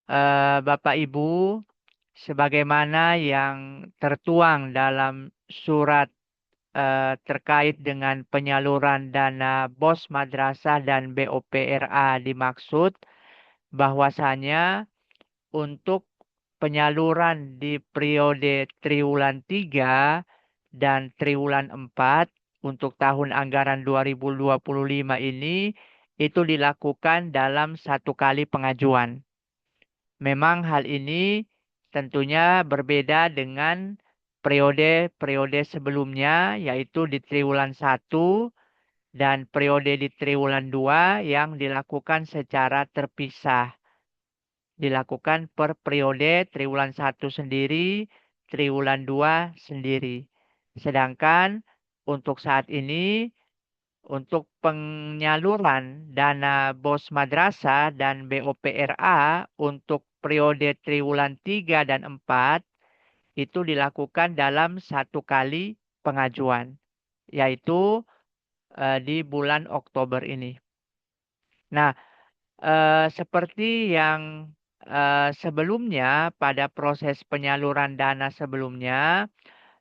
Bapak Ibu, sebagaimana yang tertuang dalam surat terkait dengan penyaluran dana BOS Madrasah dan BOPRA dimaksud bahwasanya untuk penyaluran di periode triwulan 3 dan triwulan 4 untuk tahun anggaran 2025 ini itu dilakukan dalam satu kali pengajuan. Memang hal ini tentunya berbeda dengan periode-periode sebelumnya, yaitu di triwulan 1 dan periode di triwulan 2 yang dilakukan secara terpisah. Dilakukan per periode, triwulan 1 sendiri, triwulan 2 sendiri. Sedangkan untuk saat ini, untuk penyaluran dana BOS Madrasah dan BOPRA untuk periode triwulan 3 dan 4 itu dilakukan dalam satu kali pengajuan, yaitu di bulan Oktober ini. Nah, seperti yang sebelumnya pada proses penyaluran dana sebelumnya,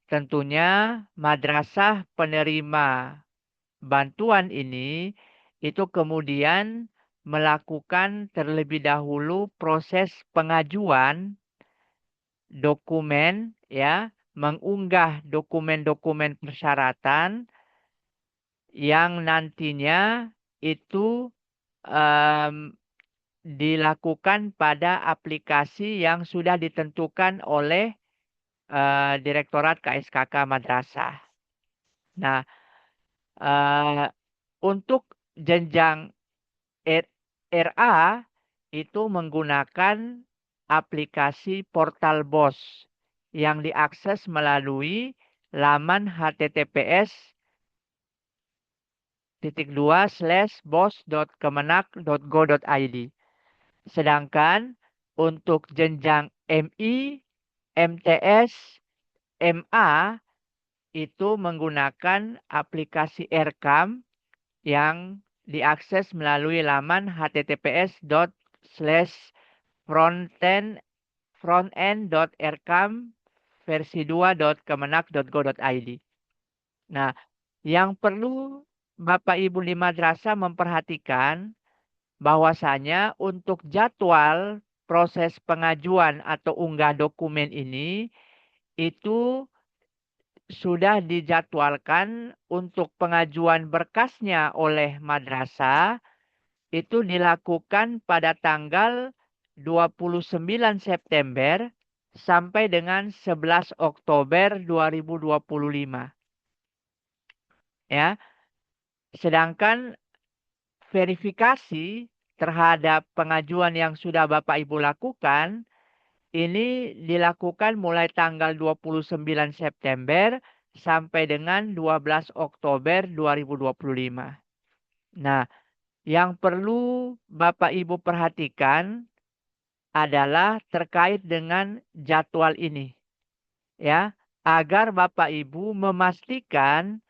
tentunya madrasah penerima bantuan ini itu kemudian melakukan terlebih dahulu proses pengajuan dokumen, ya, mengunggah dokumen-dokumen persyaratan yang nantinya itu em, dilakukan pada aplikasi yang sudah ditentukan oleh Direktorat KSKK Madrasah. Nah, eh, untuk jenjang RA itu menggunakan aplikasi portal BOS yang diakses melalui laman https://bos.kemenak.go.id. Sedangkan untuk jenjang MI, MTS, MA itu menggunakan aplikasi Erekam yang diakses melalui laman https://frontend.erekam versi 2.kemenak.go.id. Nah, yang perlu Bapak Ibu di madrasah memperhatikan bahwasanya untuk jadwal proses pengajuan atau unggah dokumen ini itu sudah dijadwalkan untuk pengajuan berkasnya oleh madrasah itu dilakukan pada tanggal 29 September sampai dengan 11 Oktober 2025. Ya, sedangkan verifikasi terhadap pengajuan yang sudah Bapak Ibu lakukan ini dilakukan mulai tanggal 29 September sampai dengan 12 Oktober 2025. Nah, yang perlu Bapak Ibu perhatikan adalah terkait dengan jadwal ini, ya, agar Bapak Ibu memastikan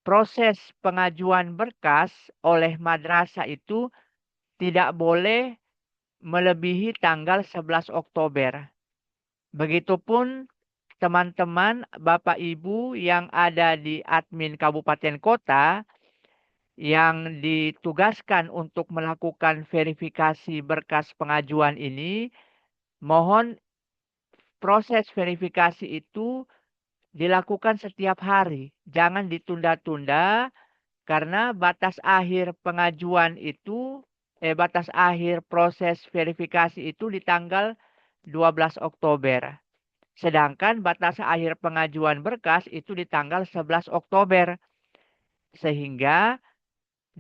proses pengajuan berkas oleh madrasah itu tidak boleh melebihi tanggal 11 Oktober. Begitupun teman-teman Bapak Ibu yang ada di admin kabupaten kota yang ditugaskan untuk melakukan verifikasi berkas pengajuan ini, mohon proses verifikasi itu dilakukan setiap hari. Jangan ditunda-tunda karena batas akhir pengajuan itu, batas akhir proses verifikasi itu di tanggal 12 Oktober. Sedangkan batas akhir pengajuan berkas itu di tanggal 11 Oktober. Sehingga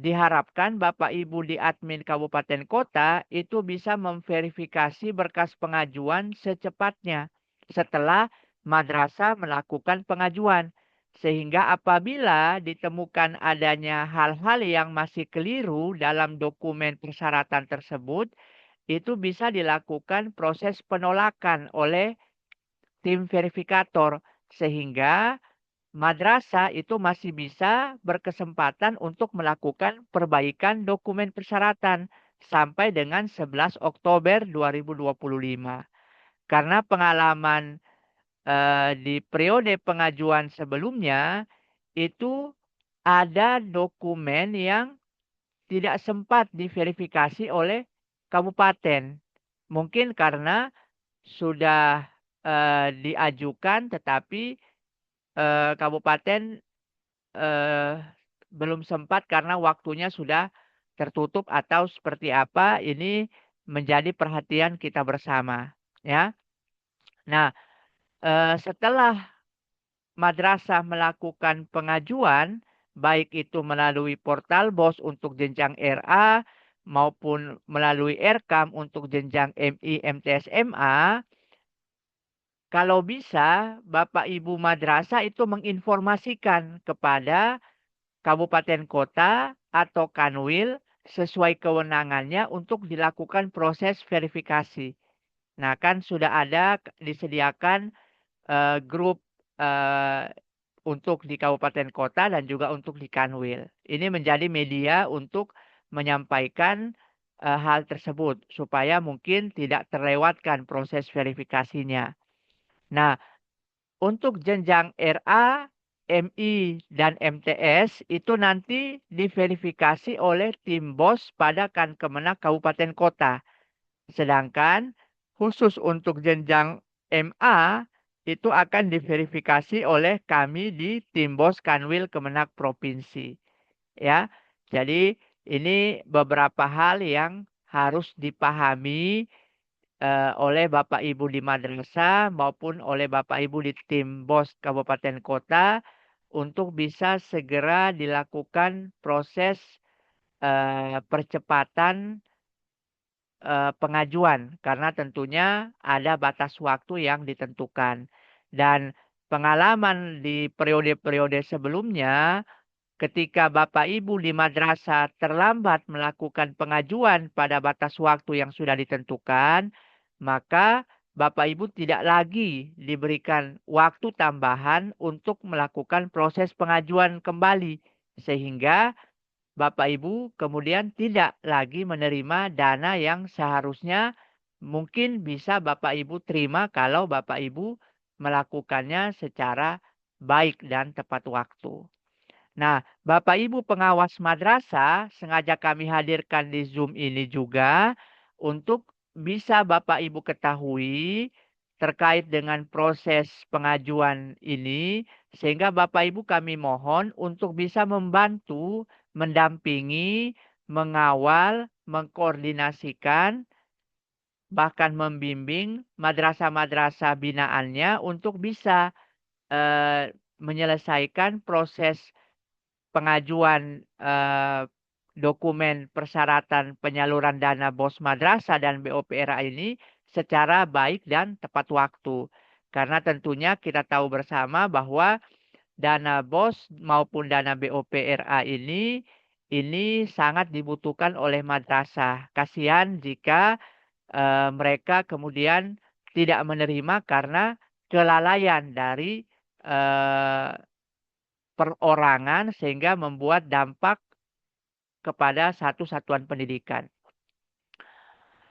diharapkan Bapak Ibu di admin kabupaten kota itu bisa memverifikasi berkas pengajuan secepatnya setelah madrasah melakukan pengajuan. Sehingga apabila ditemukan adanya hal-hal yang masih keliru dalam dokumen persyaratan tersebut, itu bisa dilakukan proses penolakan oleh tim verifikator. Sehingga madrasah itu masih bisa berkesempatan untuk melakukan perbaikan dokumen persyaratan sampai dengan 11 Oktober 2025. Karena pengalaman di periode pengajuan sebelumnya itu ada dokumen yang tidak sempat diverifikasi oleh kabupaten. Mungkin karena sudah diajukan tetapi kabupaten eh, belum sempat karena waktunya sudah tertutup atau seperti apa, ini menjadi perhatian kita bersama, ya. Nah, setelah madrasah melakukan pengajuan, baik itu melalui portal BOS untuk jenjang RA maupun melalui RKAM untuk jenjang MI, MTS, MA, kalau bisa Bapak Ibu madrasah itu menginformasikan kepada kabupaten kota atau kanwil sesuai kewenangannya untuk dilakukan proses verifikasi. Nah, kan sudah ada disediakan grup eh, untuk di kabupaten kota dan juga untuk di kanwil. Ini menjadi media untuk menyampaikan hal tersebut supaya mungkin tidak terlewatkan proses verifikasinya. Nah, untuk jenjang RA, MI, dan MTS itu nanti diverifikasi oleh tim BOS pada Kankemenak Kabupaten Kota. Sedangkan khusus untuk jenjang MA itu akan diverifikasi oleh kami di tim BOS Kanwil Kemenak Provinsi. Ya, jadi ini beberapa hal yang harus dipahami oleh Bapak Ibu di madrasah maupun oleh Bapak Ibu di tim BOS Kabupaten Kota untuk bisa segera dilakukan proses percepatan pengajuan karena tentunya ada batas waktu yang ditentukan. Dan pengalaman di periode-periode sebelumnya ketika Bapak Ibu di madrasah terlambat melakukan pengajuan pada batas waktu yang sudah ditentukan, maka Bapak Ibu tidak lagi diberikan waktu tambahan untuk melakukan proses pengajuan kembali. Sehingga Bapak Ibu kemudian tidak lagi menerima dana yang seharusnya mungkin bisa Bapak Ibu terima kalau Bapak Ibu melakukannya secara baik dan tepat waktu. Nah, Bapak Ibu pengawas madrasah sengaja kami hadirkan di Zoom ini juga untuk bisa Bapak Ibu ketahui terkait dengan proses pengajuan ini sehingga Bapak Ibu kami mohon untuk bisa membantu, mendampingi, mengawal, mengkoordinasikan bahkan membimbing madrasah-madrasah binaannya untuk bisa menyelesaikan proses pengajuan dokumen persyaratan penyaluran dana BOS madrasah dan BOPRA ini secara baik dan tepat waktu. Karena tentunya kita tahu bersama bahwa dana BOS maupun dana BOPRA ini sangat dibutuhkan oleh madrasah. Kasihan jika mereka kemudian tidak menerima karena kelalaian dari eh, perorangan sehingga membuat dampak kepada satu satuan pendidikan.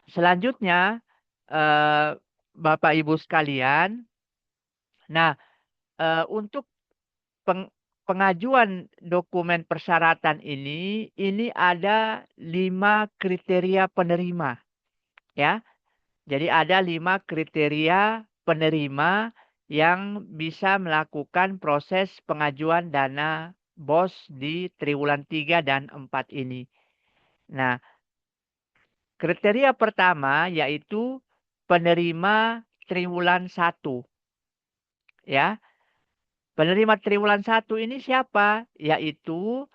Selanjutnya, Bapak Ibu sekalian, nah untuk pengajuan dokumen persyaratan ini ada 5 kriteria penerima, ya. Jadi ada 5 kriteria penerima yang bisa melakukan proses pengajuan dana BOS di triwulan 3 dan 4 ini. Nah, kriteria pertama yaitu penerima triwulan 1. Ya, penerima triwulan 1 ini siapa? Yaitu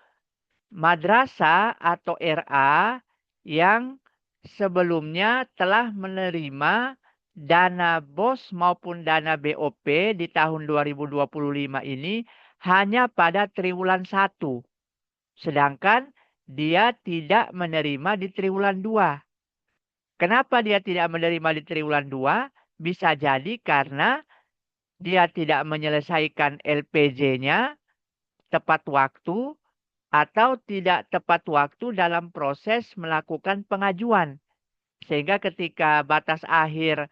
madrasah atau RA yang sebelumnya telah menerima dana BOS maupun dana BOP di tahun 2025 ini hanya pada triwulan 1. Sedangkan dia tidak menerima di triwulan 2. Kenapa dia tidak menerima di triwulan 2? Bisa jadi karena dia tidak menyelesaikan LPJ-nya tepat waktu atau tidak tepat waktu dalam proses melakukan pengajuan. Sehingga ketika batas akhir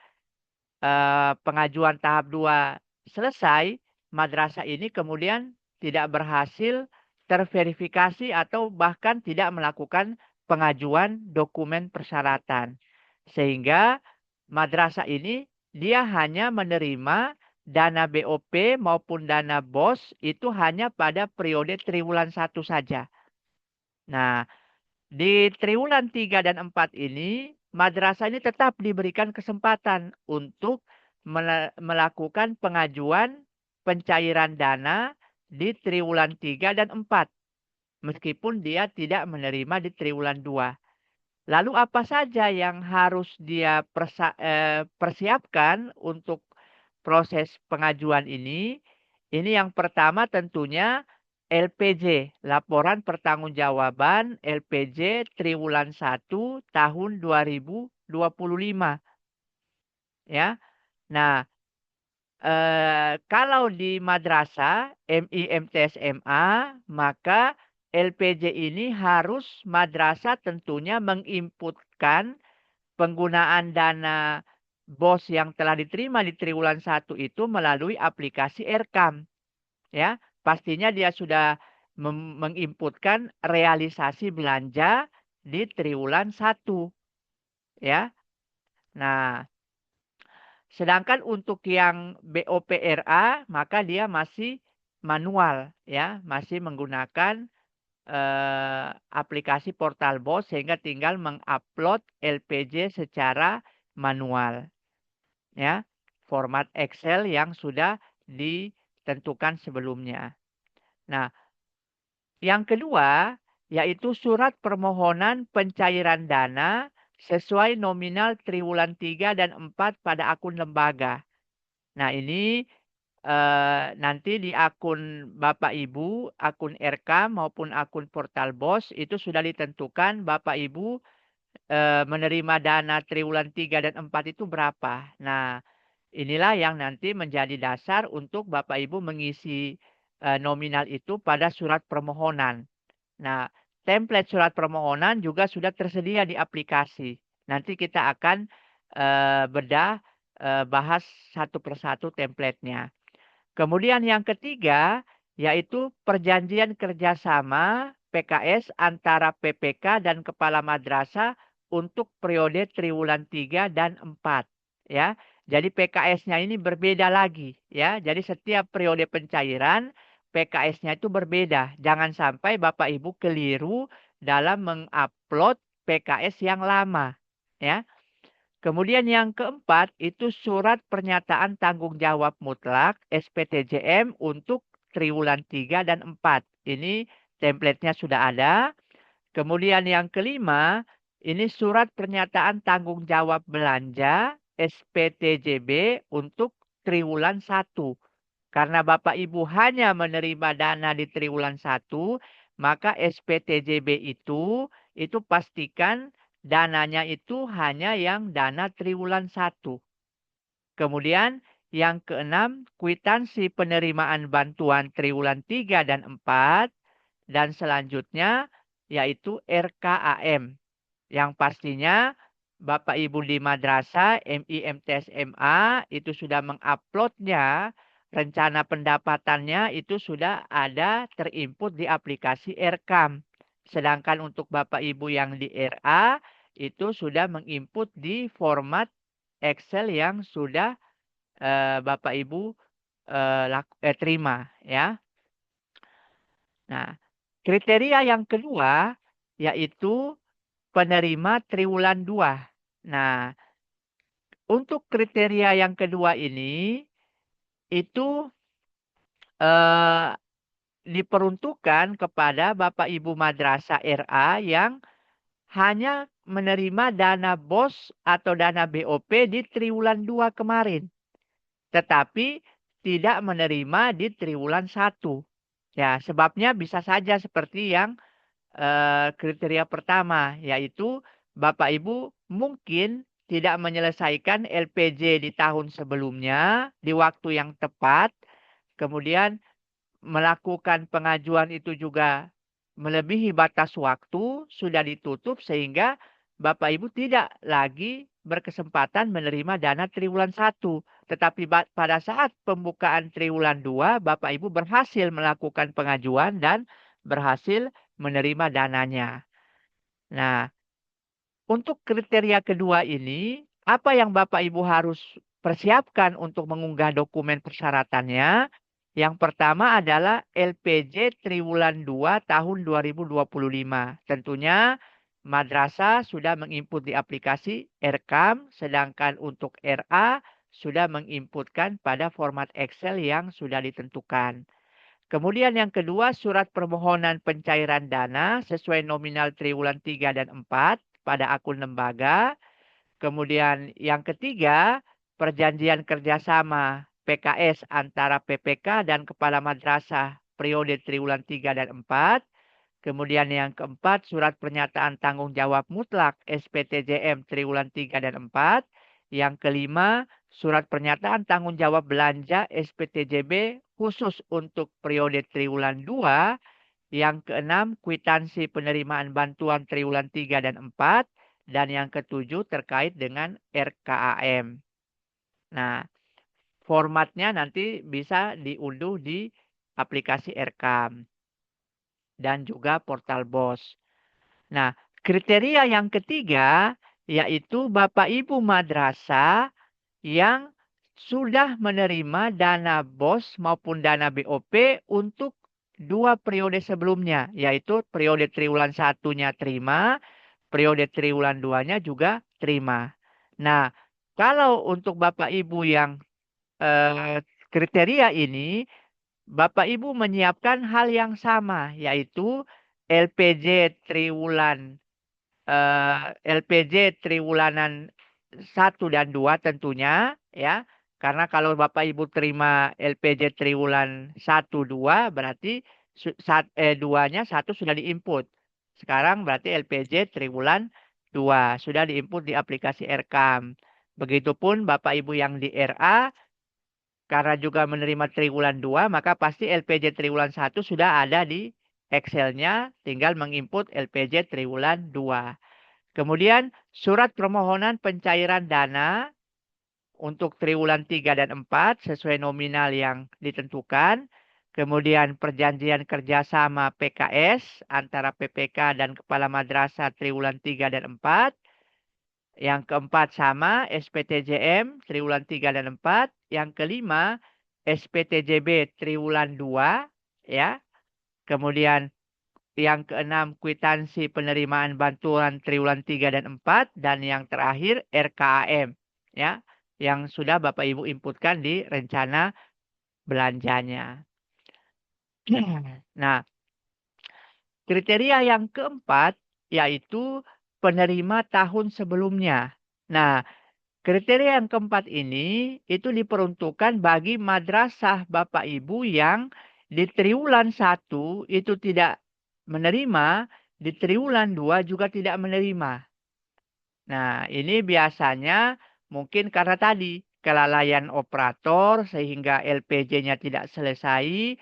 pengajuan tahap 2 selesai, madrasah ini kemudian tidak berhasil terverifikasi atau bahkan tidak melakukan pengajuan dokumen persyaratan. Sehingga madrasah ini dia hanya menerima dana BOP maupun dana BOS itu hanya pada periode triwulan 1 saja. Nah, di triwulan 3 dan 4 ini, madrasah ini tetap diberikan kesempatan untuk melakukan pengajuan pencairan dana di triwulan 3 dan 4. Meskipun dia tidak menerima di triwulan 2. Lalu apa saja yang harus dia persiapkan untuk proses pengajuan ini? Ini yang pertama tentunya LPJ, Laporan Pertanggungjawaban LPJ Triwulan 1 tahun 2025. Ya. Nah, kalau di madrasah MI MTS MA, maka LPJ ini harus madrasah tentunya menginputkan penggunaan dana BOS yang telah diterima di triwulan 1 itu melalui aplikasi Erekam. Ya, pastinya dia sudah menginputkan realisasi belanja di triwulan 1. Ya. Nah, sedangkan untuk yang BOPRA maka dia masih manual ya, masih menggunakan aplikasi portal BOS sehingga tinggal mengupload LPJ secara manual. Ya, format Excel yang sudah ditentukan sebelumnya. Nah, yang kedua yaitu surat permohonan pencairan dana sesuai nominal triwulan 3 dan 4 pada akun lembaga. Nah, ini nanti di akun Bapak Ibu, akun RK maupun akun portal BOS itu sudah ditentukan Bapak Ibu menerima dana triwulan 3 dan 4 itu berapa. Nah, inilah yang nanti menjadi dasar untuk Bapak Ibu mengisi nominal itu pada surat permohonan. Nah, template surat permohonan juga sudah tersedia di aplikasi. Nanti kita akan bedah bahas satu persatu template-nya. Kemudian yang ketiga yaitu perjanjian kerjasama PKS antara PPK dan kepala madrasah untuk periode triwulan 3 dan 4. Ya. Jadi PKS-nya ini berbeda lagi. Ya. Jadi setiap periode pencairan PKS-nya itu berbeda. Jangan sampai Bapak Ibu keliru dalam mengupload PKS yang lama. Ya. Kemudian yang keempat itu surat pernyataan tanggung jawab mutlak SPTJM untuk triwulan 3 dan 4. Ini template-nya sudah ada. Kemudian yang kelima, ini surat pernyataan tanggung jawab belanja SPTJB untuk triwulan 1. Karena Bapak Ibu hanya menerima dana di triwulan 1, maka SPTJB itu pastikan dananya itu hanya yang dana triwulan 1. Kemudian yang keenam, kwitansi penerimaan bantuan triwulan 3 dan 4. Dan selanjutnya yaitu RKAM. Yang pastinya Bapak Ibu di Madrasah MI MTS MA itu sudah menguploadnya, rencana pendapatannya itu sudah ada terinput di aplikasi Erekam. Sedangkan untuk Bapak Ibu yang di RA itu sudah menginput di format Excel yang sudah Bapak Ibu terima ya. Nah, kriteria yang kedua yaitu penerima triwulan 2. Nah, untuk kriteria yang kedua ini itu eh, diperuntukkan kepada Bapak Ibu Madrasah RA yang hanya menerima dana BOS atau dana BOP di triwulan 2 kemarin. Tetapi tidak menerima di triwulan 1. Ya, sebabnya bisa saja seperti yang kriteria pertama, yaitu Bapak Ibu mungkin tidak menyelesaikan LPJ di tahun sebelumnya di waktu yang tepat, kemudian melakukan pengajuan itu juga melebihi batas waktu sudah ditutup sehingga Bapak Ibu tidak lagi berkesempatan menerima dana triwulan 1. Tetapi pada saat pembukaan triwulan 2, Bapak Ibu berhasil melakukan pengajuan dan berhasil menerima dananya. Nah, untuk kriteria kedua ini, apa yang Bapak Ibu harus persiapkan untuk mengunggah dokumen persyaratannya? Yang pertama adalah LPJ Triwulan 2 tahun 2025. Tentunya madrasah sudah menginput di aplikasi RKAM, sedangkan untuk RA sudah menginputkan pada format Excel yang sudah ditentukan. Kemudian yang kedua, surat permohonan pencairan dana sesuai nominal triwulan 3 dan 4 pada akun lembaga. Kemudian yang ketiga, perjanjian kerjasama PKS antara PPK dan Kepala Madrasah periode triwulan 3 dan 4. Kemudian yang keempat, surat pernyataan tanggung jawab mutlak SPTJM triwulan 3 dan 4. Yang kelima, surat pernyataan tanggung jawab belanja SPTJB khusus untuk periode triwulan 2. Yang keenam, kwitansi penerimaan bantuan triwulan 3 dan 4. Dan yang ketujuh terkait dengan RKAM. Nah, formatnya nanti bisa diunduh di aplikasi RKAM dan juga portal BOS. Nah, kriteria yang ketiga yaitu Bapak Ibu madrasah yang sudah menerima dana BOS maupun dana BOP untuk 2 periode sebelumnya, yaitu periode triwulan 1-nya terima, periode triwulan 2-nya juga terima. Nah, kalau untuk Bapak Ibu yang kriteria ini, Bapak Ibu menyiapkan hal yang sama, yaitu LPJ triwulan LPJ triwulanan 1 dan 2 tentunya ya. Karena kalau Bapak Ibu terima LPJ triwulan 1 2 berarti 2-nya 1 sudah diinput. Sekarang berarti LPJ triwulan 2 sudah diinput di aplikasi RKAM. Begitupun Bapak Ibu yang di RA karena juga menerima triwulan 2 maka pasti LPJ triwulan 1 sudah ada di Excel-nya, tinggal menginput LPJ triwulan 2. Kemudian surat permohonan pencairan dana untuk triwulan 3 dan 4 sesuai nominal yang ditentukan. Kemudian perjanjian kerjasama PKS antara PPK dan Kepala Madrasah triwulan 3 dan 4. Yang keempat sama SPTJM triwulan 3 dan 4. Yang kelima SPTJB triwulan 2 ya. Kemudian yang keenam, kwitansi penerimaan bantuan triwulan 3 dan 4. Dan yang terakhir, RKAM. Ya, yang sudah Bapak Ibu inputkan di rencana belanjanya. Nah, kriteria yang keempat, yaitu penerima tahun sebelumnya. Nah, kriteria yang keempat ini, itu diperuntukkan bagi madrasah Bapak Ibu yang di triwulan 1 itu tidak menerima, di triwulan 2 juga tidak menerima. Nah, ini biasanya mungkin karena tadi kelalaian operator sehingga LPJ-nya tidak selesai,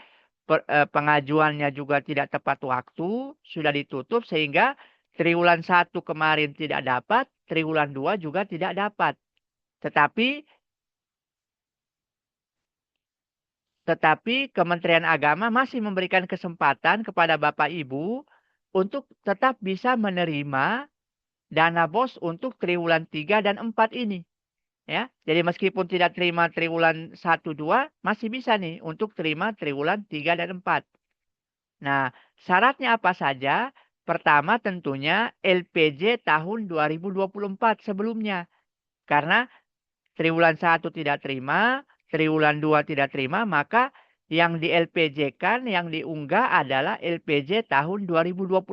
pengajuannya juga tidak tepat waktu, sudah ditutup sehingga triwulan 1 kemarin tidak dapat, triwulan 2 juga tidak dapat. Tetapi Kementerian Agama masih memberikan kesempatan kepada Bapak Ibu untuk tetap bisa menerima dana BOS untuk triwulan 3 dan 4 ini. Ya, jadi meskipun tidak terima triwulan 1 2 masih bisa nih untuk terima triwulan 3 dan 4. Nah, syaratnya apa saja? Pertama tentunya LPJ tahun 2024 sebelumnya. Karena triwulan 1 tidak terima, triwulan 2 tidak terima, maka yang di LPJ-kan, yang diunggah adalah LPJ tahun 2024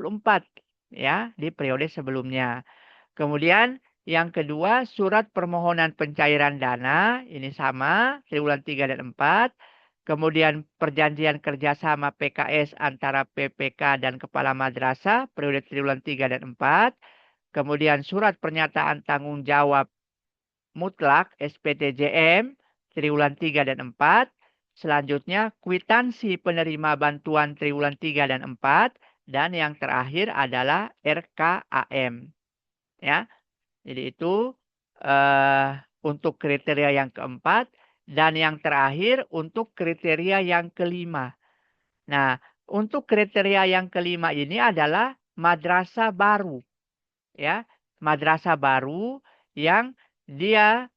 ya, di periode sebelumnya. Kemudian yang kedua, surat permohonan pencairan dana, ini sama, triwulan 3 dan 4. Kemudian perjanjian kerjasama PKS antara PPK dan Kepala Madrasah, periode triwulan 3 dan 4. Kemudian surat pernyataan tanggung jawab mutlak SPTJM, triwulan 3 dan 4. Selanjutnya, kwitansi penerima bantuan triwulan 3 dan 4. dan yang terakhir adalah RKAM. Ya, jadi itu untuk kriteria yang keempat dan yang terakhir untuk kriteria yang kelima. Nah, untuk kriteria yang kelima ini adalah madrasah baru, ya, madrasah baru yang dia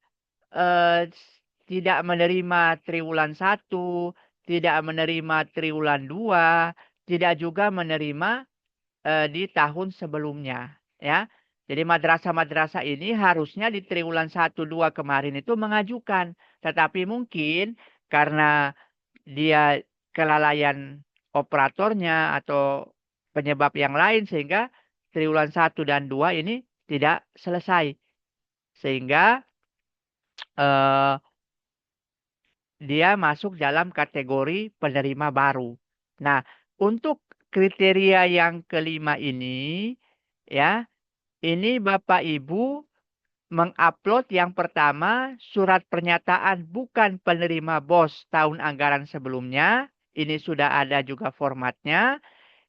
tidak menerima triwulan 1, tidak menerima triwulan 2, tidak juga menerima di tahun sebelumnya, ya. Jadi madrasah-madrasah ini harusnya di triwulan 1, 2 kemarin itu mengajukan, tetapi mungkin karena dia kelalaian operatornya atau penyebab yang lain sehingga triwulan 1 dan 2 ini tidak selesai. Sehingga eh, dia masuk dalam kategori penerima baru. Nah, untuk kriteria yang kelima ini, ya, ini Bapak Ibu mengupload yang pertama surat pernyataan bukan penerima BOS tahun anggaran sebelumnya. Ini sudah ada juga formatnya.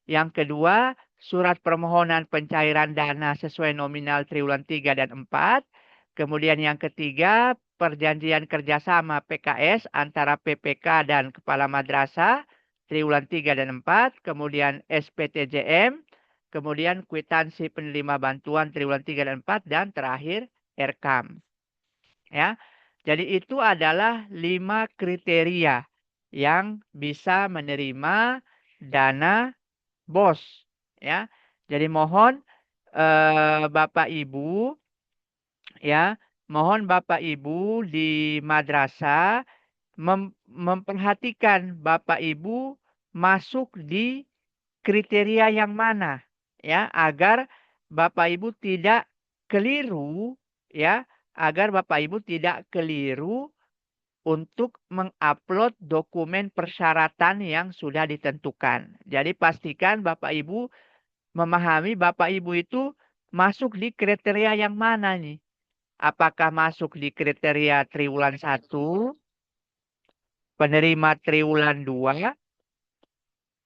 Yang kedua, surat permohonan pencairan dana sesuai nominal triwulan 3 dan 4. Kemudian yang ketiga, perjanjian kerjasama PKS antara PPK dan Kepala Madrasah triwulan 3 dan 4. Kemudian SPTJM. Kemudian kwitansi penerima bantuan triwulan 3 dan 4. Dan terakhir RKAM. Ya, jadi itu adalah 5 kriteria yang bisa menerima dana BOS, ya. Jadi mohon Bapak Ibu, ya, mohon Bapak Ibu di madrasah memperhatikan Bapak Ibu masuk di kriteria yang mana, ya, agar Bapak Ibu tidak keliru, ya, agar Bapak Ibu tidak keliru untuk mengupload dokumen persyaratan yang sudah ditentukan. Jadi pastikan Bapak Ibu memahami Bapak Ibu itu masuk di kriteria yang mana nih? Apakah masuk di kriteria triwulan 1, penerima triwulan 2,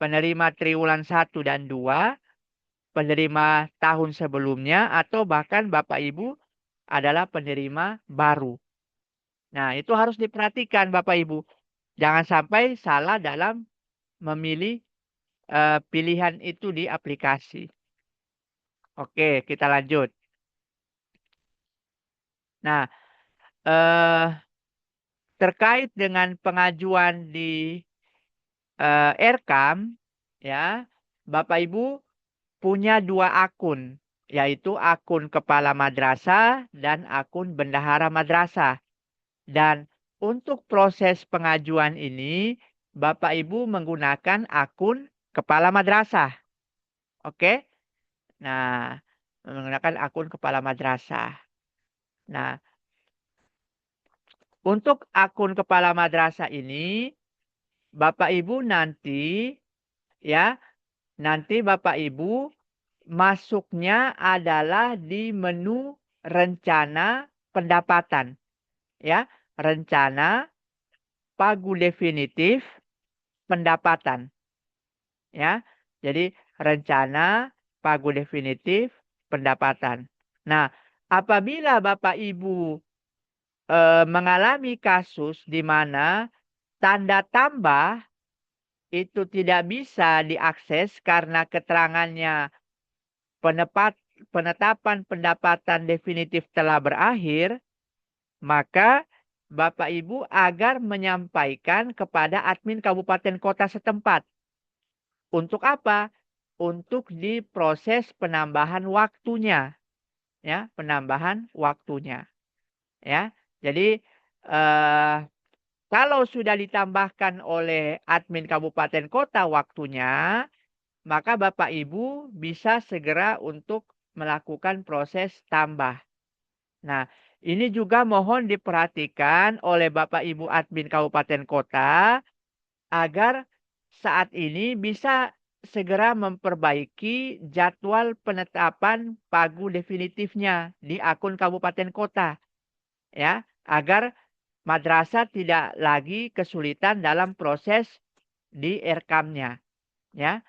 penerima triwulan 1 dan 2, penerima tahun sebelumnya, atau bahkan Bapak Ibu adalah penerima baru. Nah, itu harus diperhatikan Bapak Ibu. Jangan sampai salah dalam memilih pilihan itu di aplikasi. Oke, kita lanjut. Nah, eh, terkait dengan pengajuan di RKAM, ya, Bapak Ibu punya 2 akun, yaitu akun kepala madrasah dan akun bendahara madrasah. Dan untuk proses pengajuan ini, Bapak Ibu menggunakan akun kepala madrasah. Oke? Nah, menggunakan akun kepala madrasah. Nah, untuk akun kepala madrasah ini, Bapak Ibu nanti, ya, nanti Bapak Ibu masuknya adalah di menu rencana pendapatan. Ya, rencana pagu definitif pendapatan. Ya, jadi rencana pagu definitif pendapatan. Nah, apabila Bapak Ibu mengalami kasus di mana tanda tambah itu tidak bisa diakses karena keterangannya penetapan pendapatan definitif telah berakhir, maka Bapak Ibu agar menyampaikan kepada admin kabupaten kota setempat. Untuk apa? Untuk diproses penambahan waktunya. Ya, penambahan waktunya. Ya, jadi kalau sudah ditambahkan oleh admin kabupaten kota waktunya, maka Bapak Ibu bisa segera untuk melakukan proses tambah. Nah, ini juga mohon diperhatikan oleh Bapak Ibu admin kabupaten kota agar saat ini bisa segera memperbaiki jadwal penetapan pagu definitifnya di akun kabupaten kota, ya, agar madrasah tidak lagi kesulitan dalam proses di RKAM-nya, ya.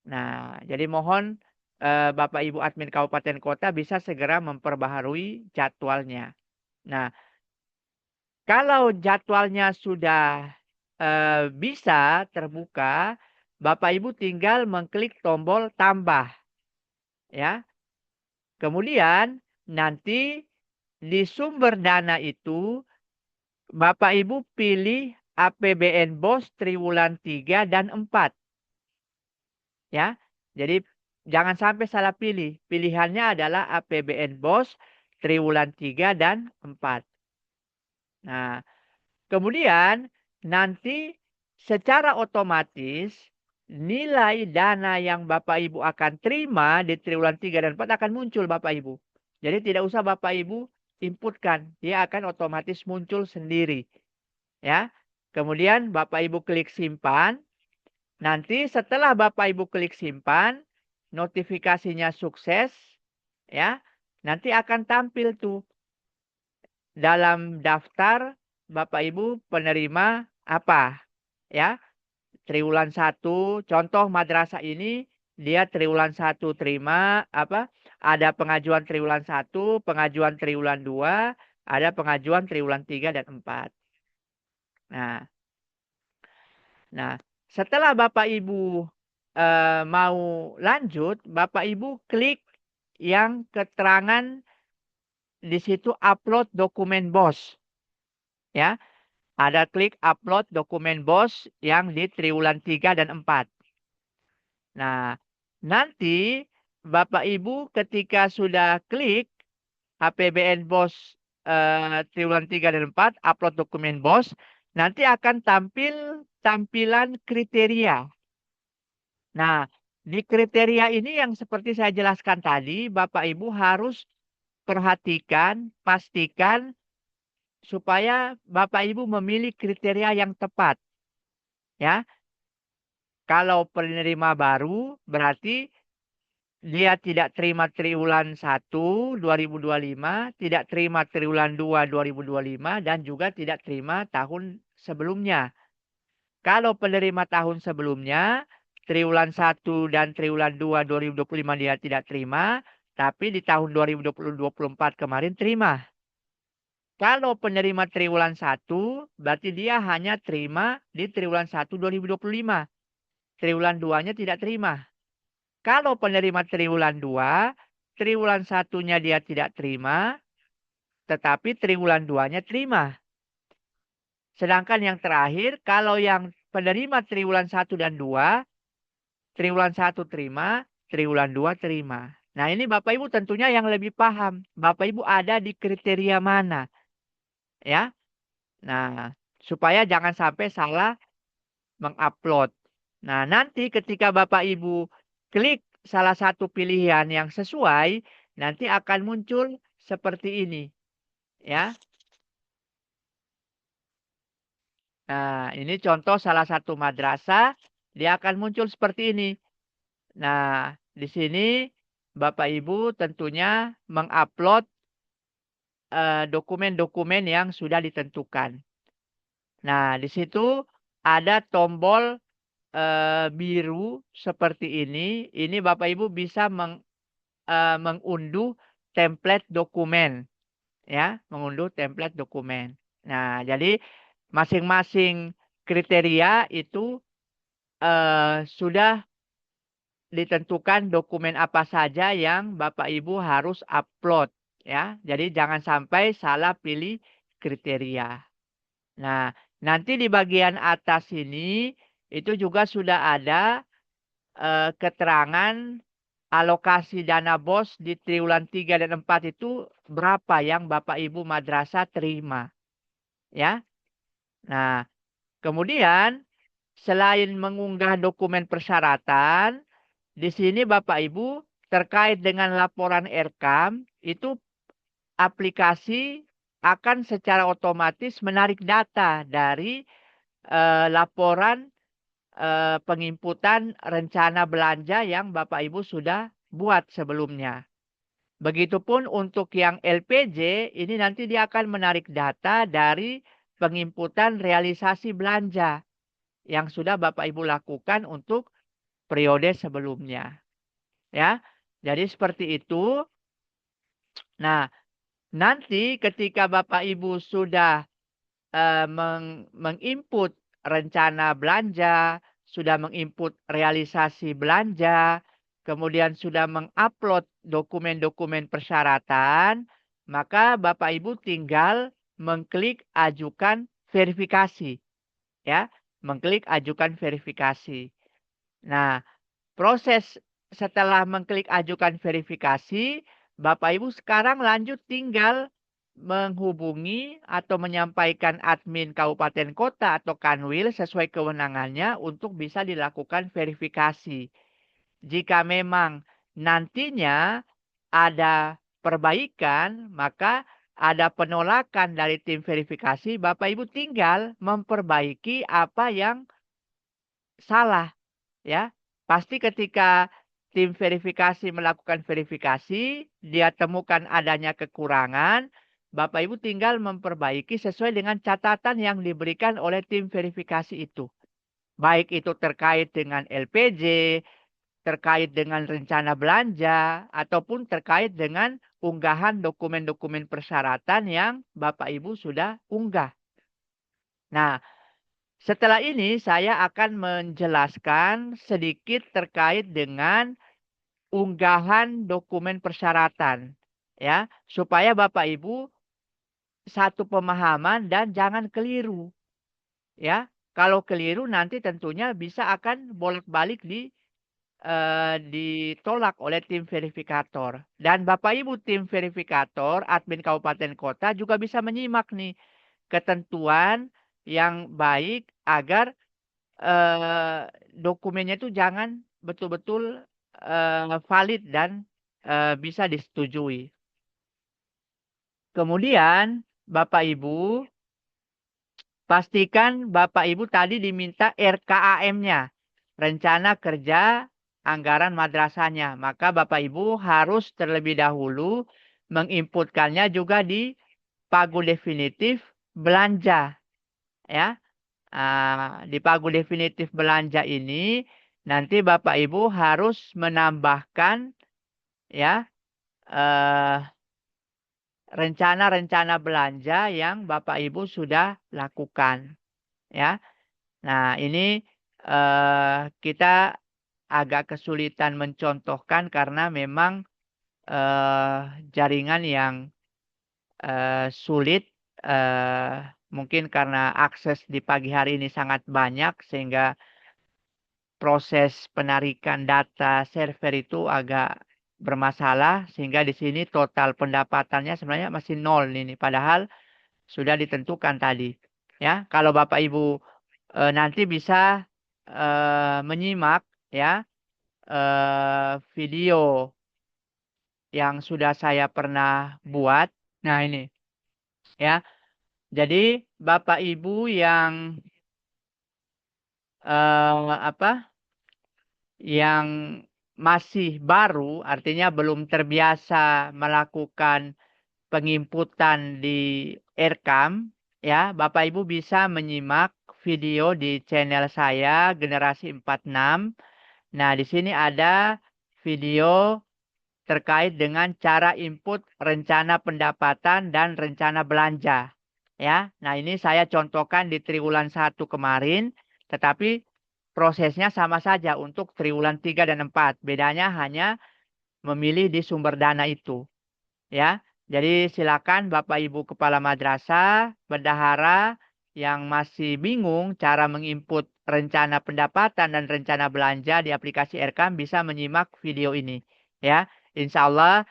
Nah, jadi mohon Bapak Ibu admin kabupaten kota bisa segera memperbaharui jadwalnya. Nah, kalau jadwalnya sudah bisa terbuka, Bapak Ibu tinggal mengklik tombol tambah, ya. Kemudian nanti di sumber dana itu Bapak Ibu pilih APBN BOS triwulan 3 dan 4, ya. Jadi jangan sampai salah pilih. Pilihannya adalah APBN BOS triwulan 3 dan 4. Nah, kemudian nanti secara otomatis nilai dana yang Bapak Ibu akan terima di triwulan 3 dan 4 akan muncul Bapak Ibu. Jadi tidak usah Bapak Ibu inputkan, dia akan otomatis muncul sendiri, ya. Kemudian Bapak Ibu klik simpan. Nanti setelah Bapak Ibu klik simpan, notifikasinya sukses, ya. Nanti akan tampil tuh dalam daftar Bapak Ibu penerima apa, ya. Triwulan 1, contoh madrasah ini dia triwulan 1 terima apa? Ada pengajuan triwulan 1, pengajuan triwulan 2, ada pengajuan triwulan 3 dan 4. Nah, Nah, setelah Bapak Ibu mau lanjut, Bapak Ibu klik yang keterangan di situ upload dokumen BOS, ya. Ada klik upload dokumen BOS yang di triwulan 3 dan 4. Nah, nanti Bapak Ibu ketika sudah klik APBN BOS triwulan 3 dan 4, upload dokumen BOS, nanti akan tampil tampilan kriteria. Nah, di kriteria ini yang seperti saya jelaskan tadi, Bapak Ibu harus perhatikan, pastikan supaya Bapak Ibu memilih kriteria yang tepat. Ya, kalau penerima baru berarti dia tidak terima triwulan 1 2025, tidak terima triwulan 2 2025 dan juga tidak terima tahun sebelumnya. Kalau penerima tahun sebelumnya, triwulan 1 dan triwulan 2 2025 dia tidak terima, tapi di tahun 2024 kemarin terima. Kalau penerima triwulan 1, berarti dia hanya terima di triwulan 1 2025. Triwulan 2-nya tidak terima. Kalau penerima triwulan 2, triwulan 1-nya dia tidak terima, tetapi triwulan 2-nya terima. Sedangkan yang terakhir, kalau yang penerima triwulan 1 dan 2, triwulan 1 terima, triwulan 2 terima. Nah, ini Bapak Ibu tentunya yang lebih paham. Bapak Ibu ada di kriteria mana, ya. Nah, supaya jangan sampai salah mengupload. Nah, nanti ketika Bapak Ibu klik salah satu pilihan yang sesuai, nanti akan muncul seperti ini, ya. Nah, ini contoh salah satu madrasah, dia akan muncul seperti ini. Nah, di sini Bapak Ibu tentunya mengupload dokumen-dokumen yang sudah ditentukan. Nah, di situ ada tombol biru seperti ini. Ini Bapak Ibu bisa mengunduh template dokumen, ya, mengunduh template dokumen. Nah, jadi masing-masing kriteria itu sudah ditentukan dokumen apa saja yang Bapak Ibu harus upload, ya. Jadi jangan sampai salah pilih kriteria. Nah, nanti di bagian atas ini itu juga sudah ada keterangan alokasi dana BOS di triwulan 3 dan 4 itu berapa yang Bapak Ibu madrasah terima, ya. Nah, kemudian selain mengunggah dokumen persyaratan, di sini Bapak Ibu terkait dengan laporan RKAM itu aplikasi akan secara otomatis menarik data dari laporan penginputan rencana belanja yang Bapak Ibu sudah buat sebelumnya. Begitupun untuk yang LPJ, ini nanti dia akan menarik data dari penginputan realisasi belanja yang sudah Bapak Ibu lakukan untuk periode sebelumnya. Ya, jadi seperti itu. Nah, nanti ketika Bapak Ibu sudah menginput rencana belanja, sudah menginput realisasi belanja, kemudian sudah mengupload dokumen-dokumen persyaratan, maka Bapak Ibu tinggal mengklik ajukan verifikasi, ya, mengklik ajukan verifikasi. Nah, proses setelah mengklik ajukan verifikasi, Bapak Ibu sekarang lanjut tinggal menghubungi atau menyampaikan admin kabupaten kota atau Kanwil sesuai kewenangannya untuk bisa dilakukan verifikasi. Jika memang nantinya ada perbaikan, maka ada penolakan dari tim verifikasi, Bapak Ibu tinggal memperbaiki apa yang salah. Ya, pasti ketika tim verifikasi melakukan verifikasi, dia temukan adanya kekurangan, Bapak Ibu tinggal memperbaiki sesuai dengan catatan yang diberikan oleh tim verifikasi itu. Baik itu terkait dengan LPJ, terkait dengan rencana belanja, ataupun terkait dengan unggahan dokumen-dokumen persyaratan yang Bapak Ibu sudah unggah. Nah, setelah ini saya akan menjelaskan sedikit terkait dengan unggahan dokumen persyaratan, ya, supaya Bapak Ibu satu pemahaman dan jangan keliru, ya. Kalau keliru nanti tentunya bisa akan bolak-balik ditolak oleh tim verifikator. Dan Bapak Ibu tim verifikator, admin kabupaten kota juga bisa menyimak nih ketentuan yang baik agar dokumennya itu jangan betul-betul valid dan bisa disetujui. Kemudian Bapak Ibu pastikan Bapak Ibu tadi diminta RKAM-nya, rencana kerja anggaran madrasahnya. Maka Bapak Ibu harus terlebih dahulu menginputkannya juga di pagu definitif belanja, ya. Di pagu definitif belanja ini nanti Bapak Ibu harus menambahkan, ya, eh, rencana-rencana belanja yang Bapak Ibu sudah lakukan, ya. Nah, ini kita agak kesulitan mencontohkan karena memang eh, jaringan yang sulit, eh, mungkin karena akses di pagi hari ini sangat banyak sehingga proses penarikan data server itu agak bermasalah sehingga di sini total pendapatannya sebenarnya masih nol ini padahal sudah ditentukan tadi. Ya, kalau Bapak Ibu nanti bisa menyimak, ya, video yang sudah saya pernah buat. Nah, ini, ya. Jadi Bapak Ibu yang apa? Yang masih baru, artinya belum terbiasa melakukan penginputan di Erekam, ya, Bapak Ibu bisa menyimak video di channel saya Generasi 46. Nah, di sini ada video terkait dengan cara input rencana pendapatan dan rencana belanja. Ya, nah ini saya contohkan di triwulan 1 kemarin, tetapi prosesnya sama saja untuk triwulan 3 dan 4. Bedanya hanya memilih di sumber dana itu. Ya, jadi silakan Bapak Ibu Kepala Madrasah, bendahara yang masih bingung cara menginput rencana pendapatan dan rencana belanja di aplikasi Erekam bisa menyimak video ini. Ya, insya Allah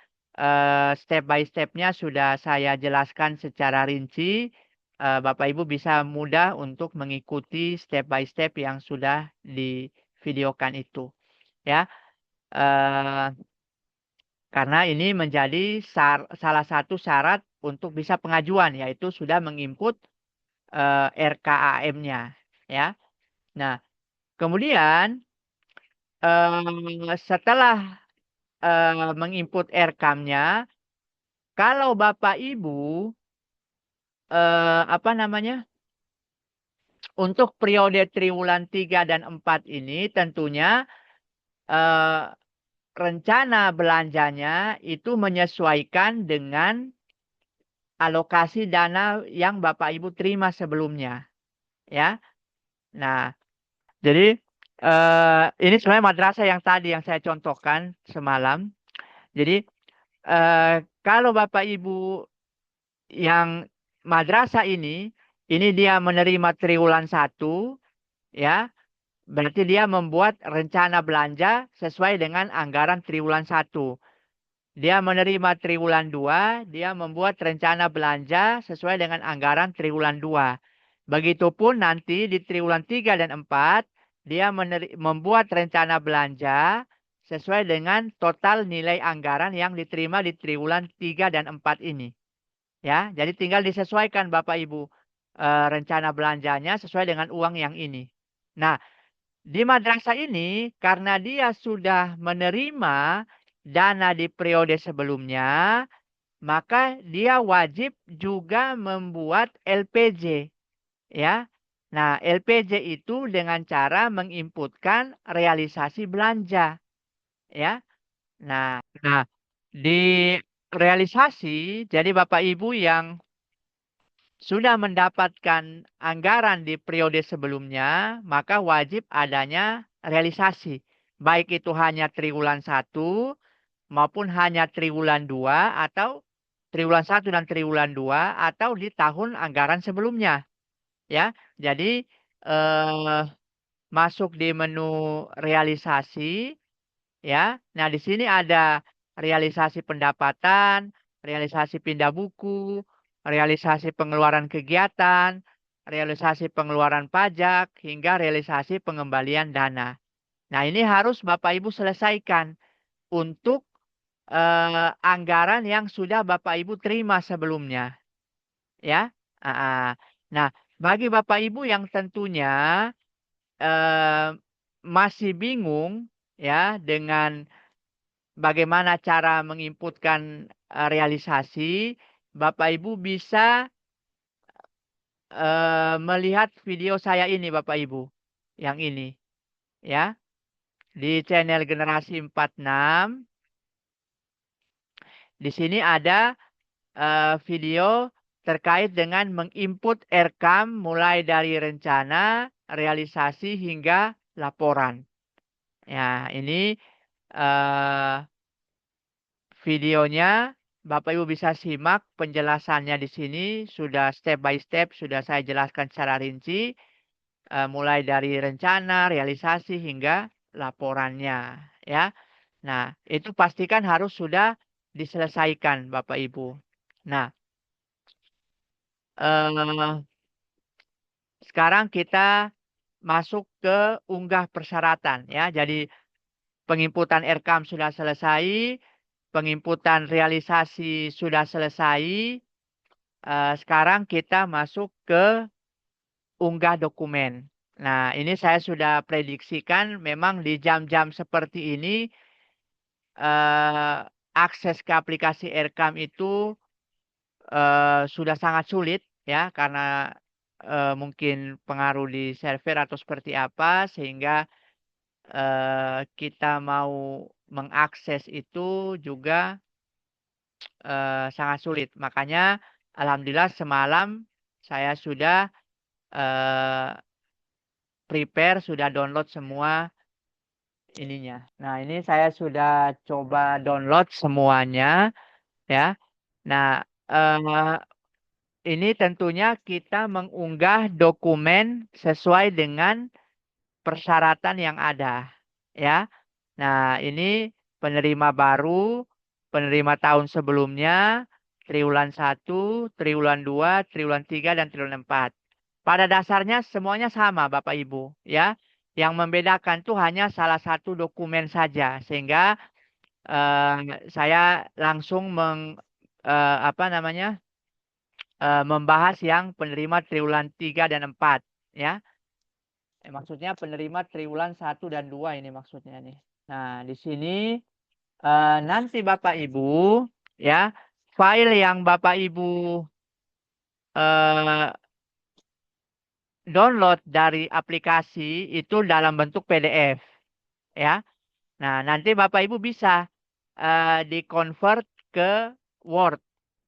step by stepnya sudah saya jelaskan secara rinci. Bapak Ibu bisa mudah untuk mengikuti step by step yang sudah divideokan itu. Ya, eh, karena ini menjadi salah satu syarat untuk bisa pengajuan, yaitu sudah menginput RKAM-nya. Ya. Nah, kemudian setelah menginput RKAM-nya, kalau Bapak Ibu apa namanya, untuk periode triwulan 3 dan 4 ini tentunya eh, rencana belanjanya itu menyesuaikan dengan alokasi dana yang Bapak Ibu terima sebelumnya, ya. Nah, jadi ini sebenarnya madrasah yang tadi yang saya contohkan semalam. Jadi kalau Bapak Ibu yang madrasah ini dia menerima triwulan 1, ya, berarti dia membuat rencana belanja sesuai dengan anggaran triwulan 1. Dia menerima triwulan 2, dia membuat rencana belanja sesuai dengan anggaran triwulan 2. Begitupun nanti di triwulan 3 dan 4, dia membuat rencana belanja sesuai dengan total nilai anggaran yang diterima di triwulan 3 dan 4 ini. Ya, jadi tinggal disesuaikan Bapak Ibu rencana belanjanya sesuai dengan uang yang ini. Nah, di madrasah ini karena dia sudah menerima dana di periode sebelumnya, maka dia wajib juga membuat LPJ, ya. Nah, LPJ itu dengan cara menginputkan realisasi belanja, ya. Nah, di realisasi jadi Bapak Ibu yang sudah mendapatkan anggaran di periode sebelumnya, maka wajib adanya realisasi. Baik itu hanya triwulan 1 maupun hanya triwulan 2 atau triwulan 1 dan triwulan 2 atau di tahun anggaran sebelumnya. Ya, jadi eh, masuk di menu realisasi, ya. Nah, di sini ada realisasi pendapatan, realisasi pindah buku, realisasi pengeluaran kegiatan, realisasi pengeluaran pajak, hingga realisasi pengembalian dana. Nah, ini harus Bapak Ibu selesaikan untuk anggaran yang sudah Bapak Ibu terima sebelumnya, ya. Nah, bagi Bapak Ibu yang tentunya eh, masih bingung, ya, dengan bagaimana cara menginputkan realisasi, Bapak Ibu bisa melihat video saya ini Bapak Ibu. Yang ini, ya. Di channel Generasi 46. Di sini ada video terkait dengan menginput RKAM mulai dari rencana, realisasi hingga laporan. Ya, ini eh, videonya Bapak Ibu bisa simak penjelasannya di sini sudah step by step sudah saya jelaskan secara rinci mulai dari rencana, realisasi hingga laporannya, ya. Nah, itu pastikan harus sudah diselesaikan Bapak Ibu. Nah, eh, sekarang kita masuk ke unggah persyaratan, ya. Jadi penginputan RKAM sudah selesai, penginputan realisasi sudah selesai. Sekarang kita masuk ke unggah dokumen. Nah, ini saya sudah prediksikan memang di jam-jam seperti ini eh, akses ke aplikasi RKAM itu sudah sangat sulit, ya, karena mungkin pengaruh di server atau seperti apa sehingga kita mau mengakses itu juga sangat sulit. Makanya alhamdulillah semalam saya sudah eh, prepare, sudah download semua ininya. Nah, ini saya sudah coba download semuanya, ya. Nah, ini tentunya kita mengunggah dokumen sesuai dengan persyaratan yang ada, ya. Nah, ini penerima baru, penerima tahun sebelumnya, triwulan 1, triwulan 2, triwulan 3, dan triwulan 4. Pada dasarnya semuanya sama Bapak Ibu, ya. Yang membedakan itu hanya salah satu dokumen saja, sehingga saya langsung apa namanya, membahas yang penerima triwulan 3 dan 4, ya. Maksudnya penerima triwulan 1 dan 2 ini maksudnya nih. Nah, di sini nanti Bapak Ibu, ya, file yang Bapak Ibu eh, download dari aplikasi itu dalam bentuk PDF, ya. Nah, nanti Bapak Ibu bisa di-convert ke Word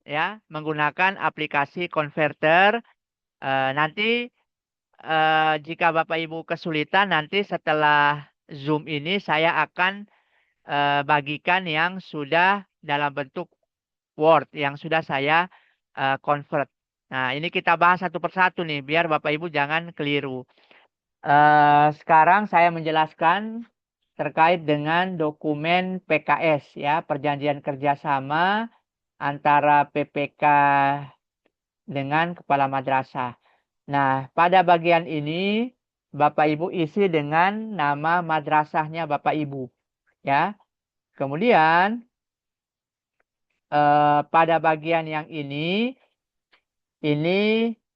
ya, menggunakan aplikasi converter. Nanti jika Bapak Ibu kesulitan, nanti setelah Zoom ini saya akan bagikan yang sudah dalam bentuk Word yang sudah saya convert. Nah, ini kita bahas satu persatu nih, biar Bapak Ibu jangan keliru. Sekarang saya menjelaskan terkait dengan dokumen PKS ya, perjanjian kerjasama antara PPK dengan kepala madrasah. Nah, pada bagian ini Bapak Ibu isi dengan nama madrasahnya Bapak Ibu ya. Kemudian pada bagian yang ini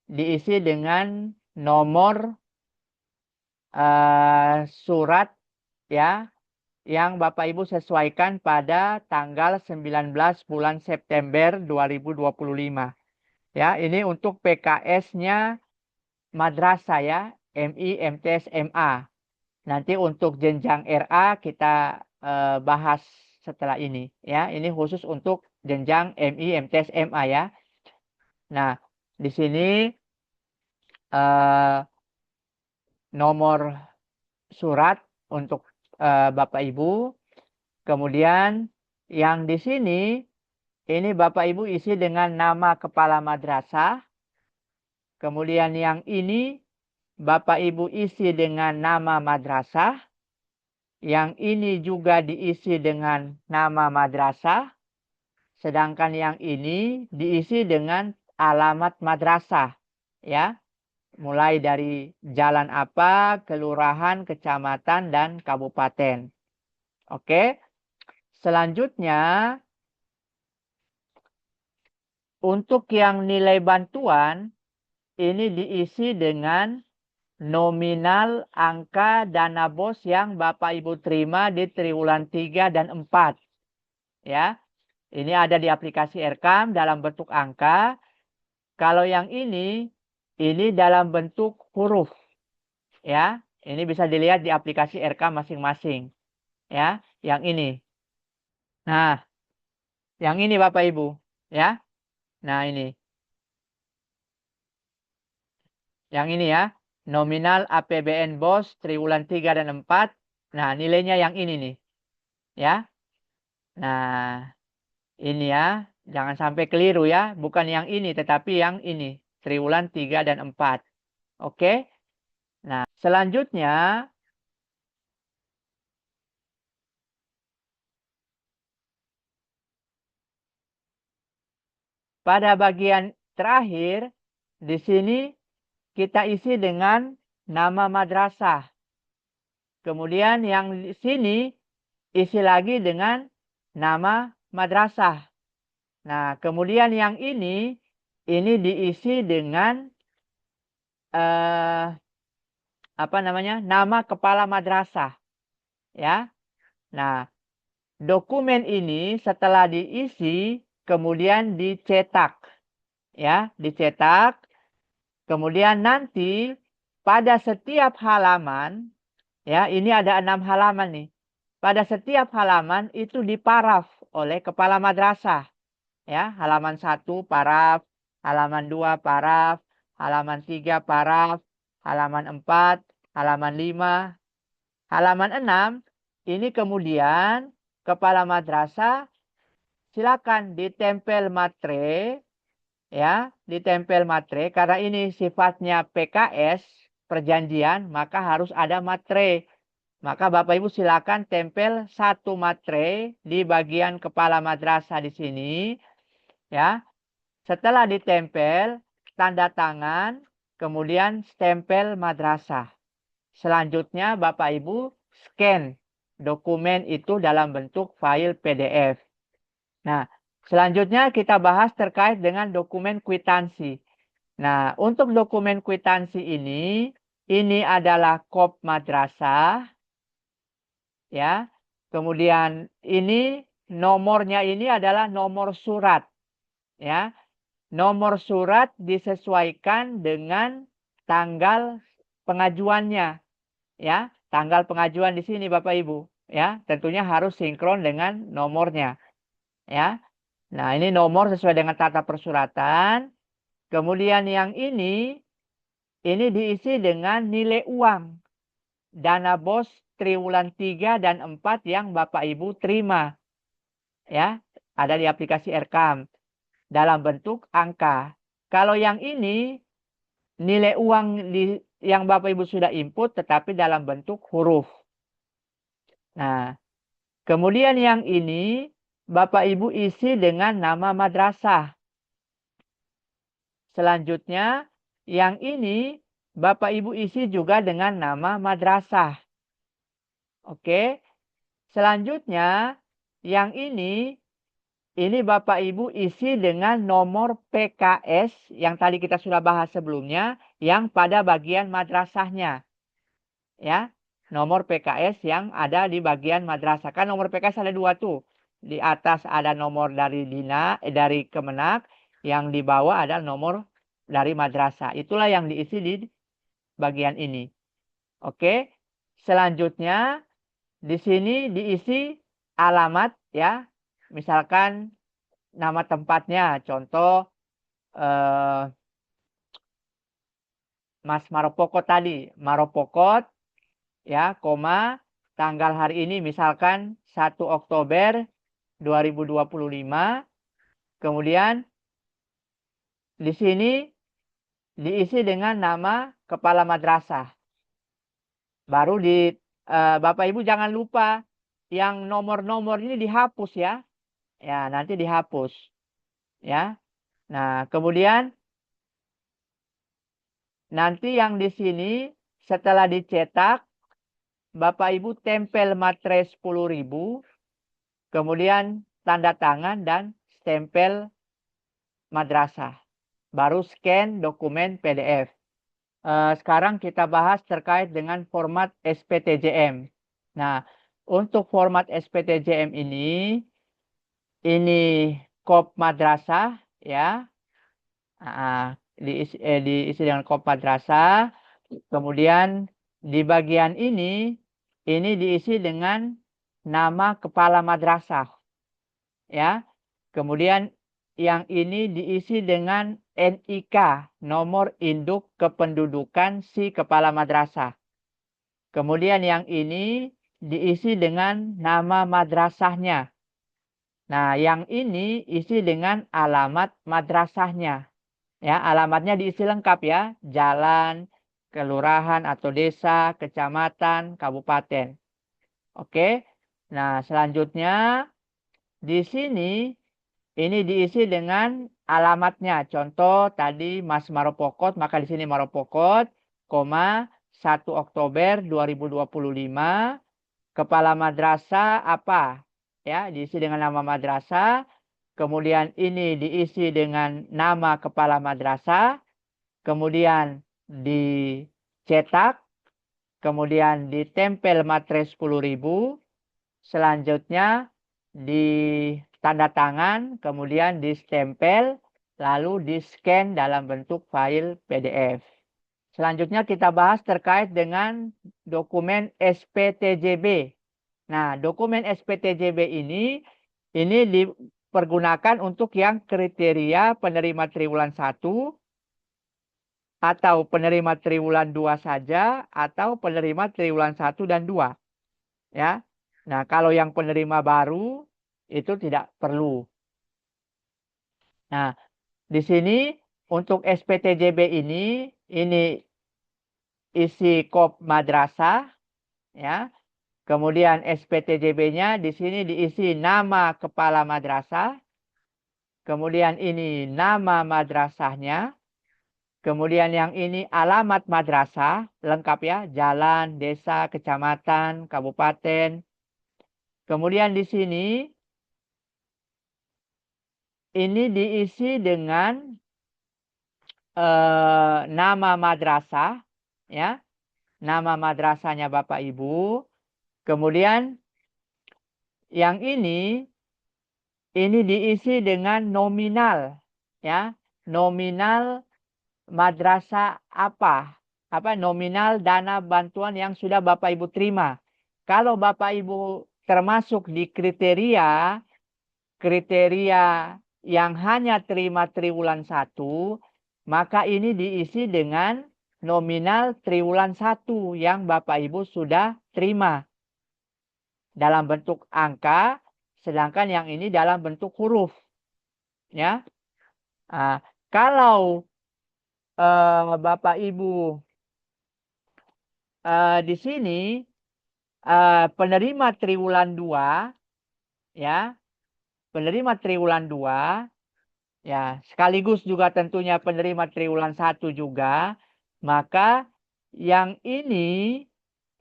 diisi dengan nomor surat ya yang Bapak Ibu sesuaikan pada tanggal 19 bulan September 2025. Ya, ini untuk PKS-nya madrasah ya, MI, MTS, MA. Nanti untuk jenjang RA kita bahas setelah ini ya. Ini khusus untuk jenjang MI, MTS, MA ya. Nah, di sini nomor surat untuk Bapak Ibu. Kemudian yang di sini ini Bapak Ibu isi dengan nama kepala madrasah. Kemudian yang ini Bapak Ibu isi dengan nama madrasah. Yang ini juga diisi dengan nama madrasah. Sedangkan yang ini diisi dengan alamat madrasah. Ya, mulai dari jalan apa, kelurahan, kecamatan, dan kabupaten. Oke. Selanjutnya, untuk yang nilai bantuan, ini diisi dengan nominal angka dana BOS yang Bapak Ibu terima di triwulan 3 dan 4. Ya, ini ada di aplikasi Erkam dalam bentuk angka. Kalau yang ini dalam bentuk huruf. Ya, ini bisa dilihat di aplikasi Erkam masing-masing. Ya, yang ini. Nah, yang ini Bapak Ibu. Ya, nah ini. Yang ini ya, nominal APBN BOS triwulan 3 dan 4. Nah, nilainya yang ini nih. Ya. Nah, ini ya, jangan sampai keliru ya. Bukan yang ini, tetapi yang ini. Triwulan 3 dan 4. Oke. Nah, selanjutnya, pada bagian terakhir, di sini kita isi dengan nama madrasah. Kemudian yang di sini isi lagi dengan nama madrasah. Nah, kemudian yang ini diisi dengan apa namanya? Nama kepala madrasah, ya. Nah, dokumen ini setelah diisi kemudian dicetak, ya, dicetak. Kemudian nanti pada setiap halaman, ya, ini ada 6 halaman nih. Pada setiap halaman itu diparaf oleh kepala madrasah. Ya, halaman 1 paraf, halaman 2 paraf, halaman 3 paraf, halaman 4, halaman 5, halaman 6. Ini kemudian kepala madrasah silakan ditempel matre ya, ditempel matre karena ini sifatnya PKS, perjanjian, maka harus ada matre. Maka Bapak Ibu silakan tempel satu matre di bagian kepala madrasah di sini ya. Setelah ditempel, tanda tangan, kemudian stempel madrasah. Selanjutnya Bapak Ibu scan dokumen itu dalam bentuk file PDF. Nah, selanjutnya kita bahas terkait dengan dokumen kwitansi. Nah, untuk dokumen kwitansi ini adalah kop madrasah. Ya, kemudian ini nomornya ini adalah nomor surat. Ya, nomor surat disesuaikan dengan tanggal pengajuannya. Ya, tanggal pengajuan di sini Bapak Ibu. ya, tentunya harus sinkron dengan nomornya, ya. Nah, ini nomor sesuai dengan tata persuratan. Kemudian yang ini diisi dengan nilai uang. Dana BOS triwulan 3 dan 4 yang Bapak Ibu terima. Ya, ada di aplikasi Erkam dalam bentuk angka. Kalau yang ini nilai uang yang Bapak Ibu sudah input tetapi dalam bentuk huruf. Nah, kemudian yang ini Bapak Ibu isi dengan nama madrasah. Selanjutnya yang ini Bapak Ibu isi juga dengan nama madrasah. Oke. Selanjutnya yang ini Bapak Ibu isi dengan nomor PKS yang tadi kita sudah bahas sebelumnya yang pada bagian madrasahnya. Ya, nomor PKS yang ada di bagian madrasah. Kan nomor PKS ada dua tuh. Di atas ada nomor dari dari Kemenak, yang di bawah ada nomor dari madrasah. Itulah yang diisi di bagian ini. Oke. Selanjutnya di sini diisi alamat ya. Misalkan nama tempatnya, contoh Mas Maropokot tadi, Maropokot ya, koma tanggal hari ini misalkan 1 Oktober 2025. Kemudian di sini diisi dengan nama kepala madrasah. Baru Bapak Ibu jangan lupa yang nomor-nomor ini dihapus ya. Ya, nanti dihapus. Ya. Nah, kemudian nanti yang di sini setelah dicetak Bapak Ibu tempel materai 10.000, kemudian tanda tangan dan stempel madrasah. Baru scan dokumen PDF. Sekarang kita bahas terkait dengan format SPTJM. Nah, untuk format SPTJM ini kop madrasah ya. Diisi dengan kop madrasah. Kemudian di bagian ini diisi dengan nama kepala madrasah. Ya. Kemudian yang ini diisi dengan NIK, nomor induk kependudukan si kepala madrasah. Kemudian yang ini diisi dengan nama madrasahnya. Nah, yang ini isi dengan alamat madrasahnya. Ya, alamatnya diisi lengkap ya. Jalan, kelurahan atau desa, kecamatan, kabupaten. Oke. Nah, selanjutnya di sini ini diisi dengan alamatnya. Contoh tadi Mas Maropokot, maka di sini Maropokot, 1 Oktober 2025. Kepala madrasah apa? Ya, diisi dengan nama madrasah. Kemudian ini diisi dengan nama kepala madrasah. Kemudian dicetak. Kemudian ditempel materai 10.000. Selanjutnya ditanda tangan. Kemudian distempel. Lalu di-scan dalam bentuk file PDF. Selanjutnya kita bahas terkait dengan dokumen SPTJB. Nah, dokumen SPTJB ini dipergunakan untuk yang kriteria penerima triwulan 1 atau penerima triwulan 2 saja atau penerima triwulan 1 dan 2. Ya. Nah, kalau yang penerima baru itu tidak perlu. Nah, di sini untuk SPTJB ini isi kop madrasah ya. Kemudian SPTJB-nya di sini diisi nama kepala madrasah. Kemudian ini nama madrasahnya. Kemudian yang ini alamat madrasah, lengkap ya, jalan, desa, kecamatan, kabupaten. Kemudian di sini ini diisi dengan nama madrasah ya. Nama madrasahnya Bapak Ibu. Kemudian yang ini diisi dengan nominal ya. Nominal madrasah apa? Nominal dana bantuan yang sudah Bapak Ibu terima. kalau Bapak Ibu termasuk di kriteria yang hanya terima triwulan 1, maka ini diisi dengan nominal triwulan 1 yang Bapak Ibu sudah terima dalam bentuk angka, sedangkan yang ini dalam bentuk huruf. Ya, kalau Bapak Ibu di sini penerima triwulan 2, ya, penerima triwulan 2, ya, sekaligus juga tentunya penerima triwulan 1 juga, maka yang ini,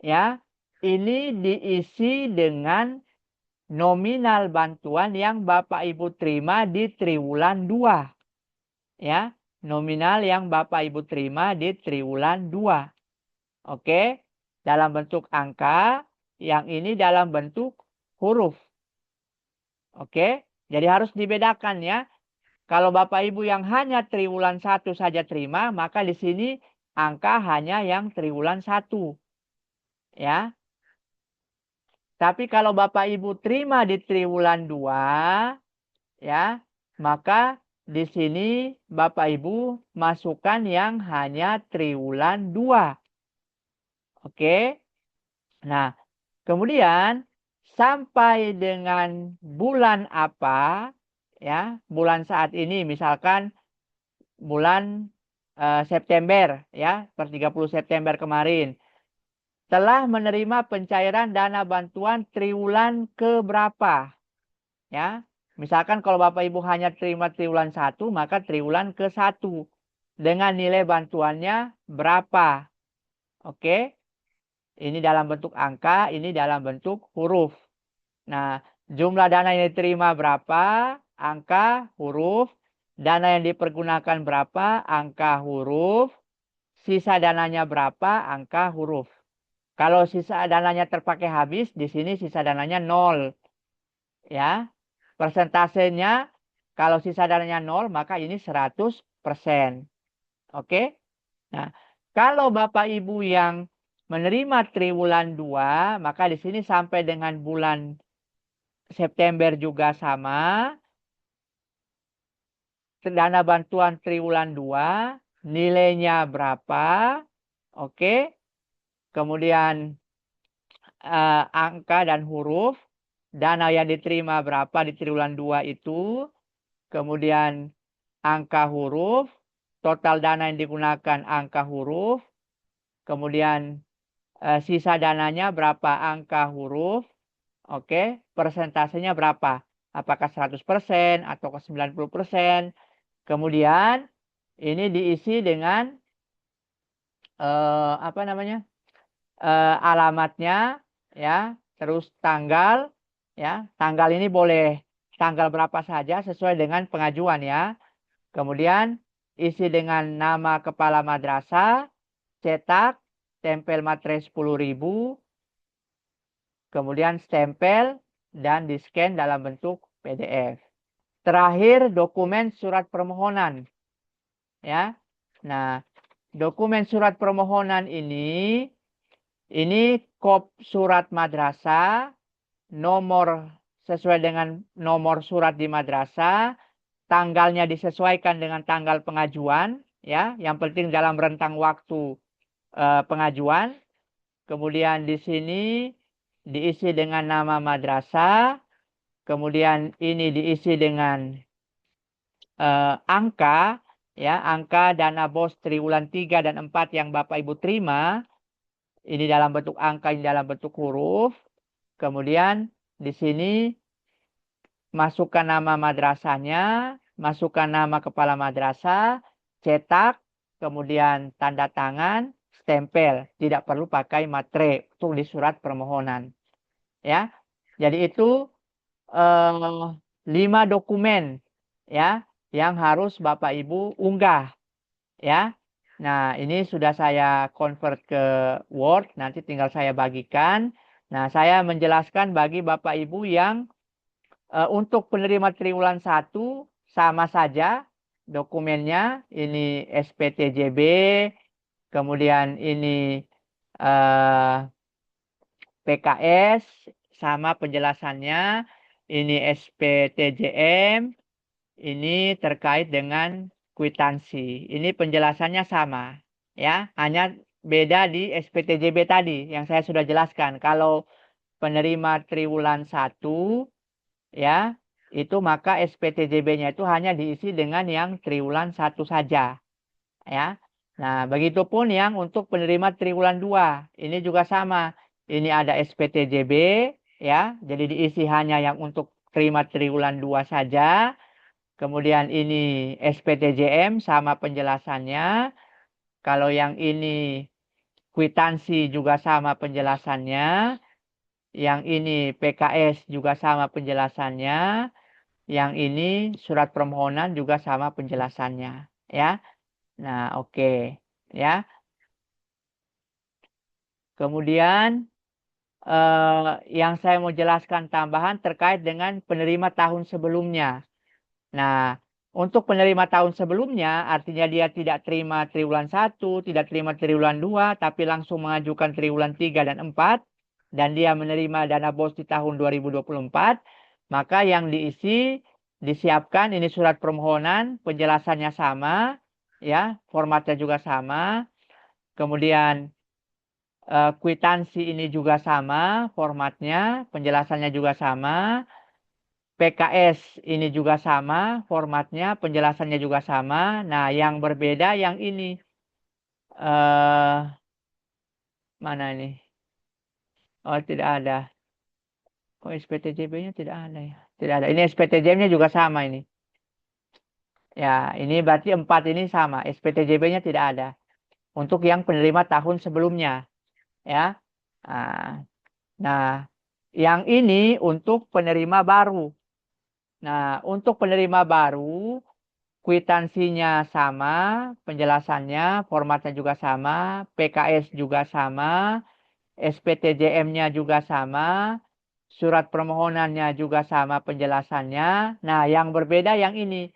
ya, ini diisi dengan nominal bantuan yang Bapak Ibu terima di triwulan 2. Ya, nominal yang Bapak Ibu terima di triwulan 2. Oke, dalam bentuk angka, yang ini dalam bentuk huruf. Oke, jadi harus dibedakan ya. Kalau Bapak Ibu yang hanya triwulan 1 saja terima, maka di sini angka hanya yang triwulan 1. Ya. Tapi kalau Bapak Ibu terima di triwulan 2, ya, maka di sini Bapak Ibu masukkan yang hanya triwulan 2. Oke. Nah, kemudian sampai dengan bulan apa, ya, bulan saat ini misalkan bulan September, ya, per 30 September kemarin, telah menerima pencairan dana bantuan triwulan keberapa, ya. Misalkan kalau Bapak Ibu hanya terima triwulan 1, maka triwulan ke-1 dengan nilai bantuannya berapa. Oke. Ini dalam bentuk angka, ini dalam bentuk huruf. Nah, jumlah dana yang diterima berapa? Angka, huruf. Dana yang dipergunakan berapa? Angka, huruf. Sisa dananya berapa? Angka, huruf. Kalau sisa dananya terpakai habis, di sini sisa dananya 0. Ya. Persentasenya, kalau sisa dananya 0, maka ini 100%. Oke? Nah, kalau Bapak Ibu yang menerima triwulan 2, maka di sini sampai dengan bulan September juga sama. Dana bantuan triwulan 2, nilainya berapa? Oke. Kemudian angka dan huruf. Dana yang diterima berapa di triwulan 2 itu. Kemudian angka huruf. Total dana yang digunakan angka huruf. Kemudian sisa dananya berapa angka huruf. Oke, persentasenya berapa? Apakah 100% atau 90%? Kemudian ini diisi dengan apa namanya? Alamatnya, ya, terus tanggal, ya. Tanggal ini boleh tanggal berapa saja sesuai dengan pengajuan ya. Kemudian isi dengan nama kepala madrasah, cetak, tempel materai 10.000, kemudian stempel dan di-scan dalam bentuk PDF. Terakhir, dokumen surat permohonan. Ya. Nah, dokumen surat permohonan ini kop surat madrasah, nomor sesuai dengan nomor surat di madrasah, tanggalnya disesuaikan dengan tanggal pengajuan, ya. Yang penting dalam rentang waktu pengajuan. Kemudian di sini diisi dengan nama madrasah. Kemudian ini diisi dengan angka, ya, angka dana BOS triwulan 3 dan 4 yang Bapak Ibu terima. Ini dalam bentuk angka, ini dalam bentuk huruf. Kemudian di sini masukkan nama madrasahnya, masukkan nama kepala madrasah, cetak, kemudian tanda tangan, stempel. Tidak perlu pakai materai untuk di surat permohonan. Ya, jadi itu 5 dokumen, ya, yang harus Bapak Ibu unggah. Ya. Nah, ini sudah saya convert ke Word, nanti tinggal saya bagikan. Nah, saya menjelaskan bagi Bapak Ibu yang untuk penerima triwulan 1 sama saja dokumennya. Ini SPTJB, kemudian ini PKS sama penjelasannya. Ini SPTJM. Ini terkait dengan kwitansi. Ini penjelasannya sama. Ya, hanya beda di SPTJB tadi yang saya sudah jelaskan. Kalau penerima triwulan 1 ya, itu maka SPTJB-nya itu hanya diisi dengan yang triwulan 1 saja. Ya. Nah, begitupun yang untuk penerima triwulan 2. Ini juga sama. Ini ada SPTJB ya. Jadi diisi hanya yang untuk terima triwulan 2 saja. Kemudian ini SPTJM sama penjelasannya. Kalau yang ini kwitansi juga sama penjelasannya. Yang ini PKS juga sama penjelasannya. Yang ini surat permohonan juga sama penjelasannya. Ya. Nah, oke. Ya. Kemudian yang saya mau jelaskan tambahan terkait dengan penerima tahun sebelumnya. Nah, untuk penerima tahun sebelumnya, artinya dia tidak terima triwulan 1, tidak terima triwulan 2, tapi langsung mengajukan triwulan 3 dan 4, dan dia menerima dana BOS di tahun 2024, maka yang diisi, disiapkan ini surat permohonan, penjelasannya sama, ya, formatnya juga sama, kemudian kwitansi ini juga sama, formatnya, penjelasannya juga sama, PKS ini juga sama, formatnya, penjelasannya juga sama. Nah, yang berbeda yang ini. Mana ini? Oh, tidak ada. Oh, SPTJB-nya tidak ada ya. Tidak ada. Ini SPTJM-nya juga sama ini. Ya, ini berarti 4 ini sama. SPTJB-nya tidak ada. Untuk yang penerima tahun sebelumnya. Ya. Nah, yang ini untuk penerima baru. Nah, untuk penerima baru, kwitansinya sama, penjelasannya, formatnya juga sama, PKS juga sama, SPTJM-nya juga sama, surat permohonannya juga sama penjelasannya. Nah, yang berbeda yang ini,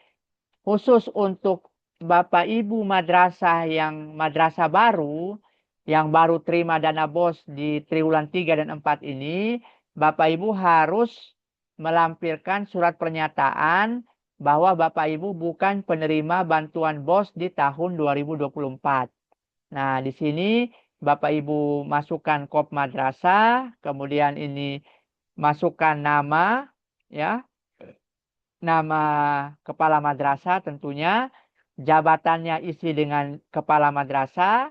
khusus untuk Bapak Ibu madrasah yang madrasah baru, yang baru terima dana BOS di triwulan 3 dan 4 ini, Bapak Ibu harus melampirkan surat pernyataan bahwa Bapak Ibu bukan penerima bantuan BOS di tahun 2024. Nah, di sini Bapak Ibu masukkan kop madrasah, kemudian ini masukkan nama, ya, nama kepala madrasah tentunya, jabatannya isi dengan kepala madrasah,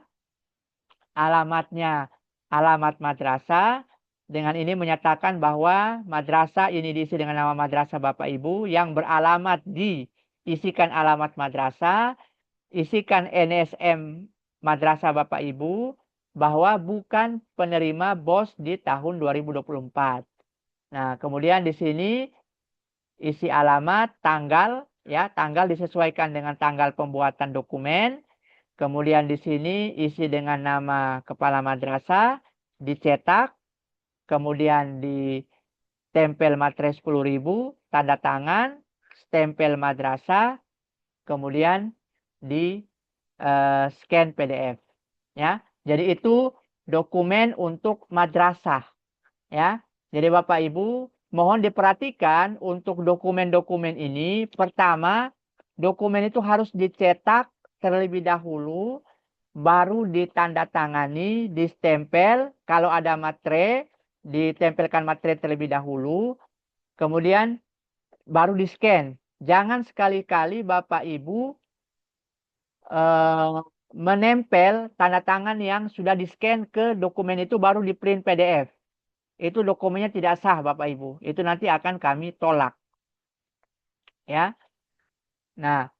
alamatnya alamat madrasah. Dengan ini menyatakan bahwa madrasah ini diisi dengan nama madrasah Bapak Ibu yang beralamat di isikan alamat madrasah, isikan NSM madrasah Bapak Ibu bahwa bukan penerima BOS di tahun 2024. Nah, kemudian di sini isi alamat, tanggal, ya, tanggal disesuaikan dengan tanggal pembuatan dokumen. Kemudian di sini isi dengan nama kepala madrasah, dicetak, kemudian ditempel materai 10.000, tanda tangan, stempel madrasah, kemudian di scan PDF. Ya, jadi itu dokumen untuk madrasah. Ya, jadi Bapak Ibu mohon diperhatikan untuk dokumen-dokumen ini. Pertama, dokumen itu harus dicetak terlebih dahulu, baru ditandatangani, distempel. Kalau ada materai, ditempelkan materai terlebih dahulu. Kemudian baru di-scan. Jangan sekali-kali Bapak Ibu menempel tanda tangan yang sudah di-scan ke dokumen itu baru di-print PDF. Itu dokumennya tidak sah Bapak Ibu. Itu nanti akan kami tolak. Ya. Nah,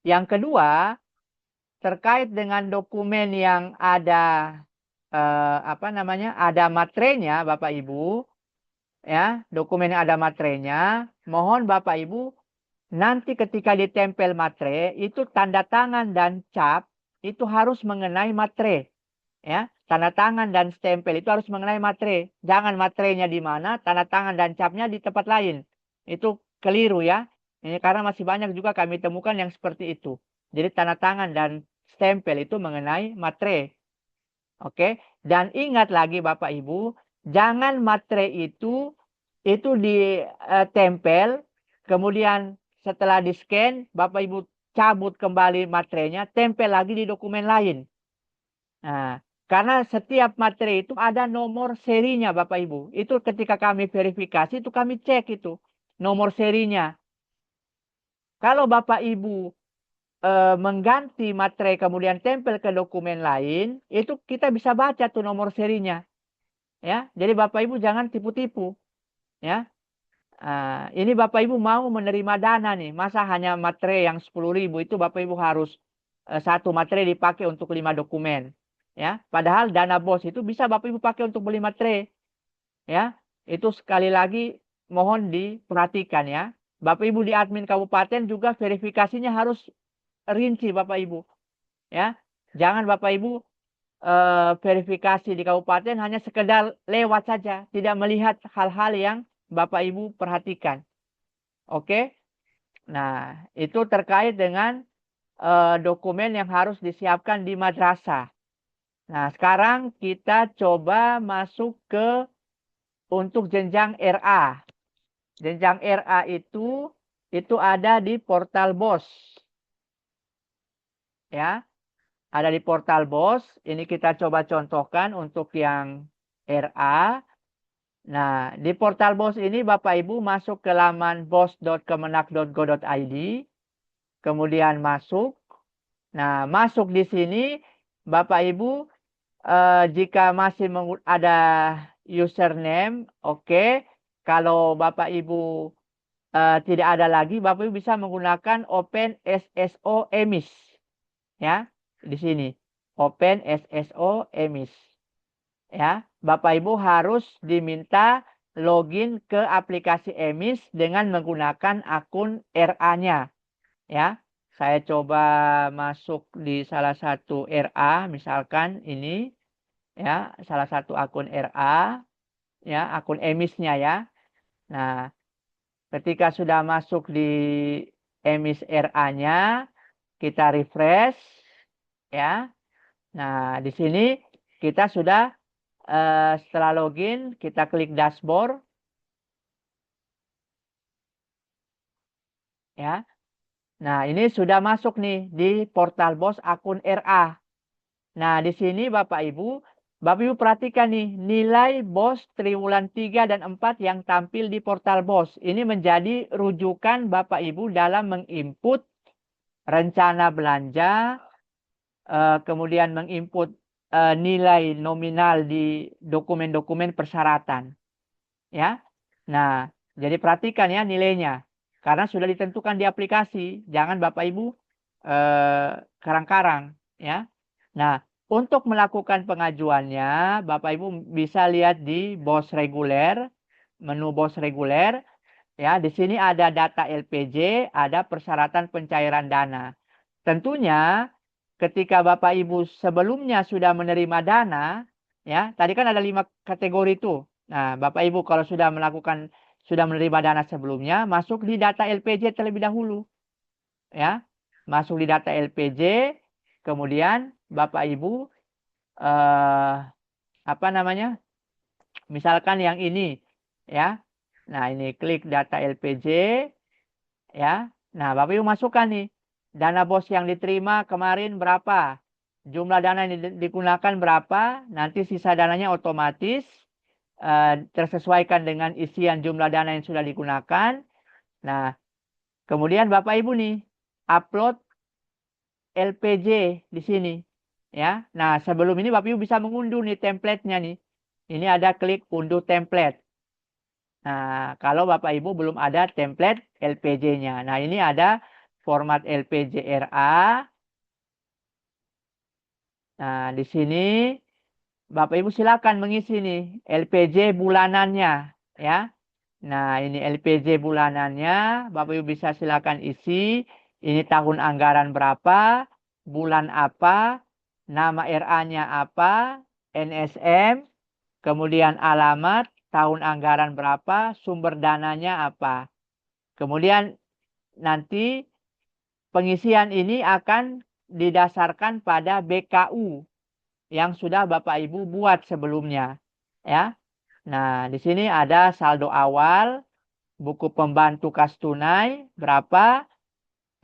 yang kedua terkait dengan dokumen yang ada apa namanya? Ada materainya Bapak Ibu, ya, dokumen yang ada materainya, mohon Bapak Ibu nanti ketika ditempel materai itu tanda tangan dan cap itu harus mengenai materai. Ya, tanda tangan dan stempel itu harus mengenai materai. Jangan materainya di mana, tanda tangan dan capnya di tempat lain. Itu keliru ya. Ini karena masih banyak juga kami temukan yang seperti itu. Jadi tanda tangan dan stempel itu mengenai materai. Oke. Dan ingat lagi Bapak Ibu, jangan materai itu ditempel, kemudian setelah di-scan, Bapak Ibu cabut kembali materainya, tempel lagi di dokumen lain. Nah, karena setiap materai itu ada nomor serinya Bapak Ibu. Itu ketika kami verifikasi, itu kami cek itu nomor serinya. Kalau Bapak Ibu mengganti materai kemudian tempel ke dokumen lain, itu kita bisa baca tuh nomor serinya. Ya, jadi Bapak Ibu jangan tipu-tipu. Ya, ini Bapak Ibu mau menerima dana nih, masa hanya materai yang 10.000 itu Bapak Ibu harus satu materai dipakai untuk 5 dokumen. Ya, padahal dana BOS itu bisa Bapak Ibu pakai untuk beli materai. Ya, itu sekali lagi mohon diperhatikan ya. Bapak Ibu di admin kabupaten juga verifikasinya harus rinci Bapak Ibu. Ya, jangan Bapak Ibu verifikasi di kabupaten hanya sekedar lewat saja, tidak melihat hal-hal yang Bapak Ibu perhatikan. Oke. Nah, itu terkait dengan dokumen yang harus disiapkan di madrasah. Nah, sekarang kita coba masuk ke untuk jenjang RA. Jenjang RA itu ada di portal BOS. Ya, ada di portal BOS. Ini kita coba contohkan untuk yang RA. Nah, di portal BOS ini Bapak Ibu masuk ke laman bos.kemenak.go.id. Kemudian masuk. Nah, masuk di sini Bapak Ibu jika masih ada username, oke. Kalau Bapak Ibu tidak ada lagi, Bapak Ibu bisa menggunakan Open SSO Emis. Ya, di sini. Open SSO Emis. Ya, Bapak Ibu harus diminta login ke aplikasi Emis dengan menggunakan akun RA-nya. Ya, saya coba masuk di salah satu RA, misalkan ini, ya, salah satu akun RA, ya, akun Emisnya ya. Nah, ketika sudah masuk di Emis RA-nya, kita refresh, ya. Nah, di sini kita sudah setelah login, kita klik dashboard. Ya. Nah, ini sudah masuk nih di portal BOS akun RA. Nah, di sini Bapak Ibu perhatikan nih nilai BOS triwulan 3 dan 4 yang tampil di portal BOS. Ini menjadi rujukan Bapak Ibu dalam menginput rencana belanja, kemudian menginput nilai nominal di dokumen-dokumen persyaratan. Ya. Nah, jadi perhatikan ya nilainya. Karena sudah ditentukan di aplikasi. Jangan Bapak Ibu karang-karang. Ya. Nah, untuk melakukan pengajuannya, Bapak Ibu bisa lihat di BOS reguler, menu BOS reguler. Ya, di sini ada data LPJ, ada persyaratan pencairan dana. Tentunya ketika Bapak Ibu sebelumnya sudah menerima dana, ya, tadi kan ada 5 kategori itu. Nah, Bapak Ibu kalau sudah menerima dana sebelumnya, masuk di data LPJ terlebih dahulu. Ya. Masuk di data LPJ, kemudian Bapak Ibu apa namanya? Misalkan yang ini, ya. Nah, ini klik data LPJ, ya. Nah, Bapak Ibu masukkan nih. Dana BOS yang diterima kemarin berapa? Jumlah dana yang digunakan berapa? Nanti sisa dananya otomatis tersesuaikan dengan isian jumlah dana yang sudah digunakan. Nah, kemudian Bapak Ibu nih upload LPJ di sini. Ya. Nah, sebelum ini Bapak Ibu bisa mengunduh nih template-nya nih. Ini ada klik unduh template. Nah, kalau Bapak Ibu belum ada template LPJ-nya. Nah, ini ada format LPJ RA. Nah, di sini Bapak Ibu silakan mengisi nih LPJ bulanannya ya. Nah, ini LPJ bulanannya, Bapak Ibu bisa silakan isi. Ini tahun anggaran berapa, bulan apa, nama RA-nya apa, NSM, kemudian alamat, tahun anggaran berapa, sumber dananya apa. Kemudian nanti pengisian ini akan didasarkan pada BKU. yang sudah Bapak Ibu buat sebelumnya. Ya. Nah, di sini ada saldo awal, buku pembantu kas tunai berapa,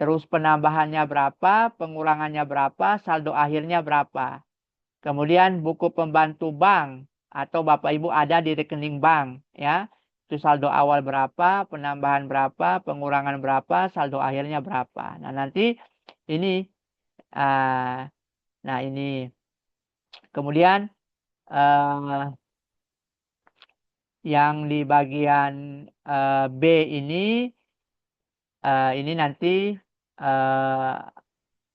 terus penambahannya berapa, pengurangannya berapa, saldo akhirnya berapa. Kemudian buku pembantu bank atau Bapak Ibu ada di rekening bank, ya. Itu saldo awal berapa, penambahan berapa, pengurangan berapa, saldo akhirnya berapa. Nah, nanti ini nah ini kemudian yang di bagian B ini nanti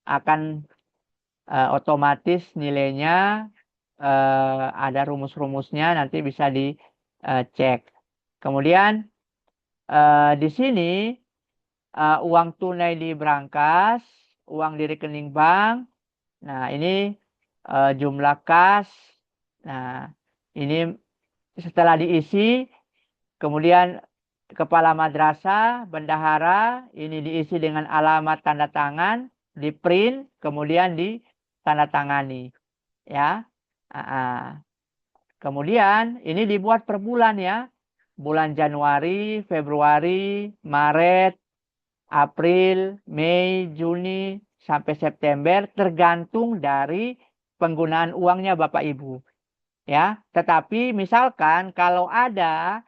akan otomatis nilainya ada rumus-rumusnya, nanti bisa dicek. Kemudian di sini uang tunai di brankas, uang di rekening bank. Nah, ini jumlah kas. Nah, ini setelah diisi, kemudian kepala madrasah, bendahara, ini diisi dengan alamat tanda tangan, di print, kemudian ditandatangani. Ya. Kemudian ini dibuat per bulan ya. Bulan Januari, Februari, Maret, April, Mei, Juni, sampai September tergantung dari penggunaan uangnya Bapak Ibu. Ya, tetapi misalkan kalau ada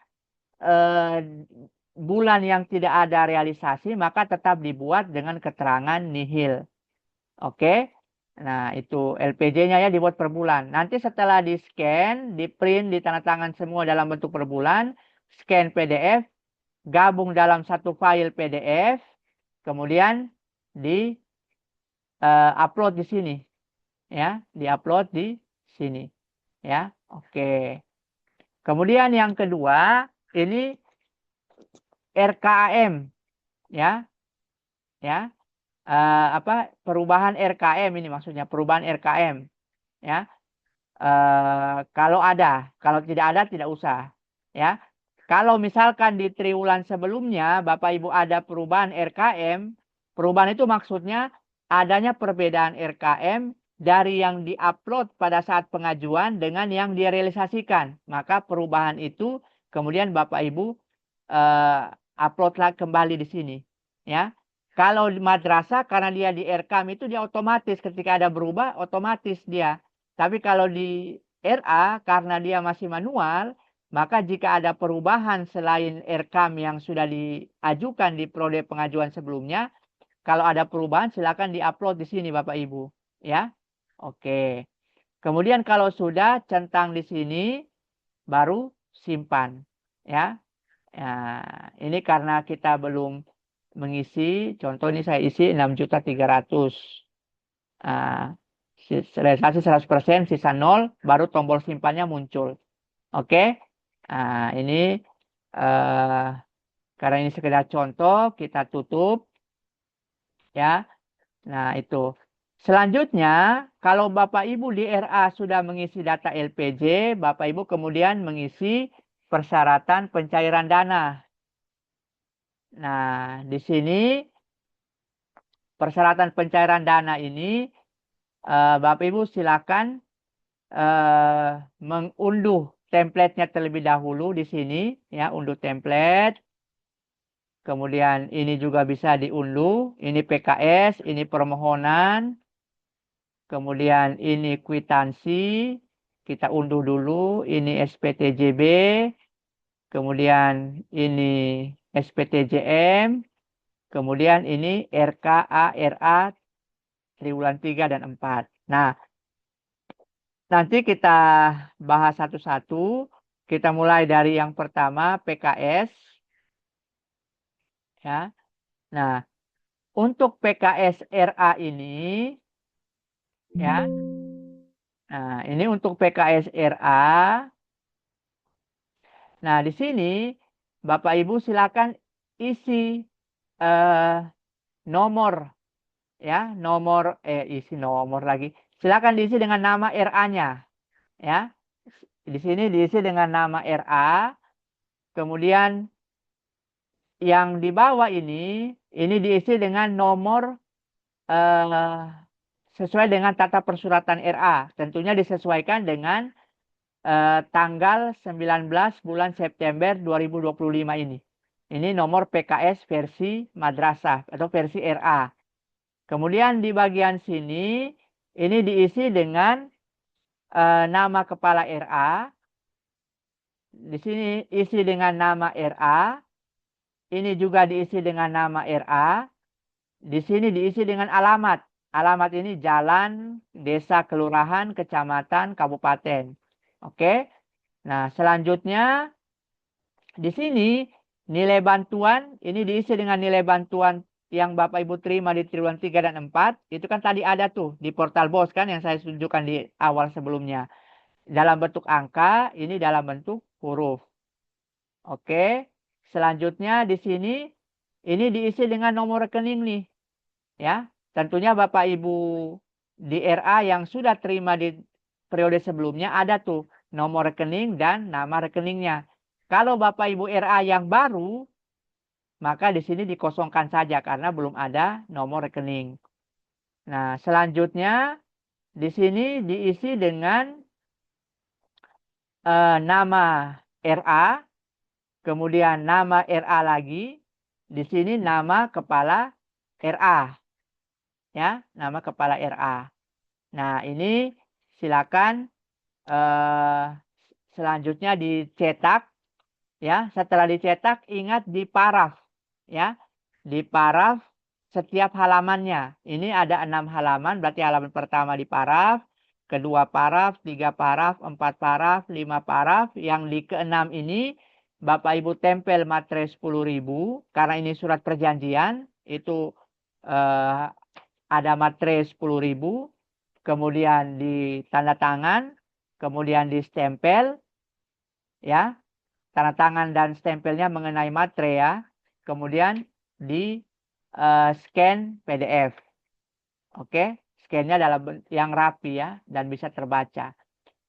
bulan yang tidak ada realisasi, maka tetap dibuat dengan keterangan nihil. Oke. Nah, itu LPJ-nya ya dibuat per bulan. Nanti setelah di-scan, di-print, ditandatangan semua dalam bentuk per bulan, scan PDF, gabung dalam satu file PDF, kemudian di-upload di sini. Ya, di-upload di sini. Ya, oke. Kemudian yang kedua, ini RKAM, ya, ya, perubahan RKM ini maksudnya perubahan RKM, ya. Kalau ada, kalau tidak ada tidak usah, ya. Kalau misalkan di triwulan sebelumnya Bapak Ibu ada perubahan RKM, perubahan itu maksudnya adanya perbedaan RKM dari yang diupload pada saat pengajuan dengan yang direalisasikan. Maka perubahan itu kemudian Bapak Ibu uploadlah kembali di sini, ya. Kalau di madrasah karena dia di RKM itu dia otomatis ketika ada berubah otomatis dia. Tapi kalau di RA karena dia masih manual, maka jika ada perubahan selain RKM yang sudah diajukan di prode pengajuan sebelumnya, kalau ada perubahan silakan diupload di sini Bapak Ibu, ya. Oke. Kemudian kalau sudah centang di sini baru simpan, ya. Nah, ini karena kita belum mengisi, contoh ini saya isi 6.300.000. Nah, realisasi 100%, sisa 0, baru tombol simpannya muncul. Oke. Nah, ini karena ini sekedar contoh, kita tutup. Ya. Nah, itu. Selanjutnya, kalau Bapak Ibu di RA sudah mengisi data LPJ, Bapak Ibu kemudian mengisi persyaratan pencairan dana. Nah, di sini persyaratan pencairan dana ini Bapak Ibu silakan mengunduh template-nya terlebih dahulu di sini, ya, unduh template. Kemudian ini juga bisa diunduh, ini PKS, ini permohonan. Kemudian ini kwitansi, kita unduh dulu, ini SPTJB. Kemudian ini SPTJM. Kemudian ini RKA, RA triwulan 3 dan 4. Nah, nanti kita bahas satu-satu. Kita mulai dari yang pertama PKS. Ya. Nah, untuk PKS RA ini, ya. Nah, ini untuk PKS RA. Nah, di sini Bapak Ibu silakan isi nomor, ya, isi nomor lagi. Silakan diisi dengan nama RA-nya, ya. Di sini diisi dengan nama RA. Kemudian yang di bawah ini diisi dengan nomor sesuai dengan tata persuratan RA. Tentunya disesuaikan dengan tanggal 19 bulan September 2025 ini. Ini nomor PKS versi madrasah atau versi RA. Kemudian di bagian sini ini diisi dengan nama kepala RA. Di sini isi dengan nama RA. Ini juga diisi dengan nama RA. Di sini diisi dengan alamat. Alamat ini jalan, desa, kelurahan, kecamatan, kabupaten. Oke. Nah, selanjutnya di sini nilai bantuan ini diisi dengan nilai bantuan yang Bapak Ibu terima di triwulan 3 dan 4. Itu kan tadi ada tuh di portal BOS kan yang saya tunjukkan di awal sebelumnya. Dalam bentuk angka, ini dalam bentuk huruf. Oke. Selanjutnya di sini ini diisi dengan nomor rekening nih. Ya, tentunya Bapak Ibu di RA yang sudah terima di periode sebelumnya ada tuh nomor rekening dan nama rekeningnya. Kalau Bapak Ibu RA yang baru, maka di sini dikosongkan saja karena belum ada nomor rekening. Nah, selanjutnya di sini diisi dengan nama RA, kemudian nama RA lagi, di sini nama kepala RA. Ya, nama kepala RA. Nah, ini silakan selanjutnya dicetak ya. Setelah dicetak ingat diparaf ya. Diparaf setiap halamannya. Ini ada 6 halaman, berarti halaman pertama diparaf, kedua paraf, 3 paraf, 4 paraf, 5 paraf. Yang di keenam ini Bapak Ibu tempel materai 10.000 karena ini surat perjanjian itu ada materai 10.000, kemudian ditanda tangan, kemudian distempel, ya, tanda tangan dan stempelnya mengenai materai ya, kemudian di scan PDF, oke, scannya dalam yang rapi ya dan bisa terbaca.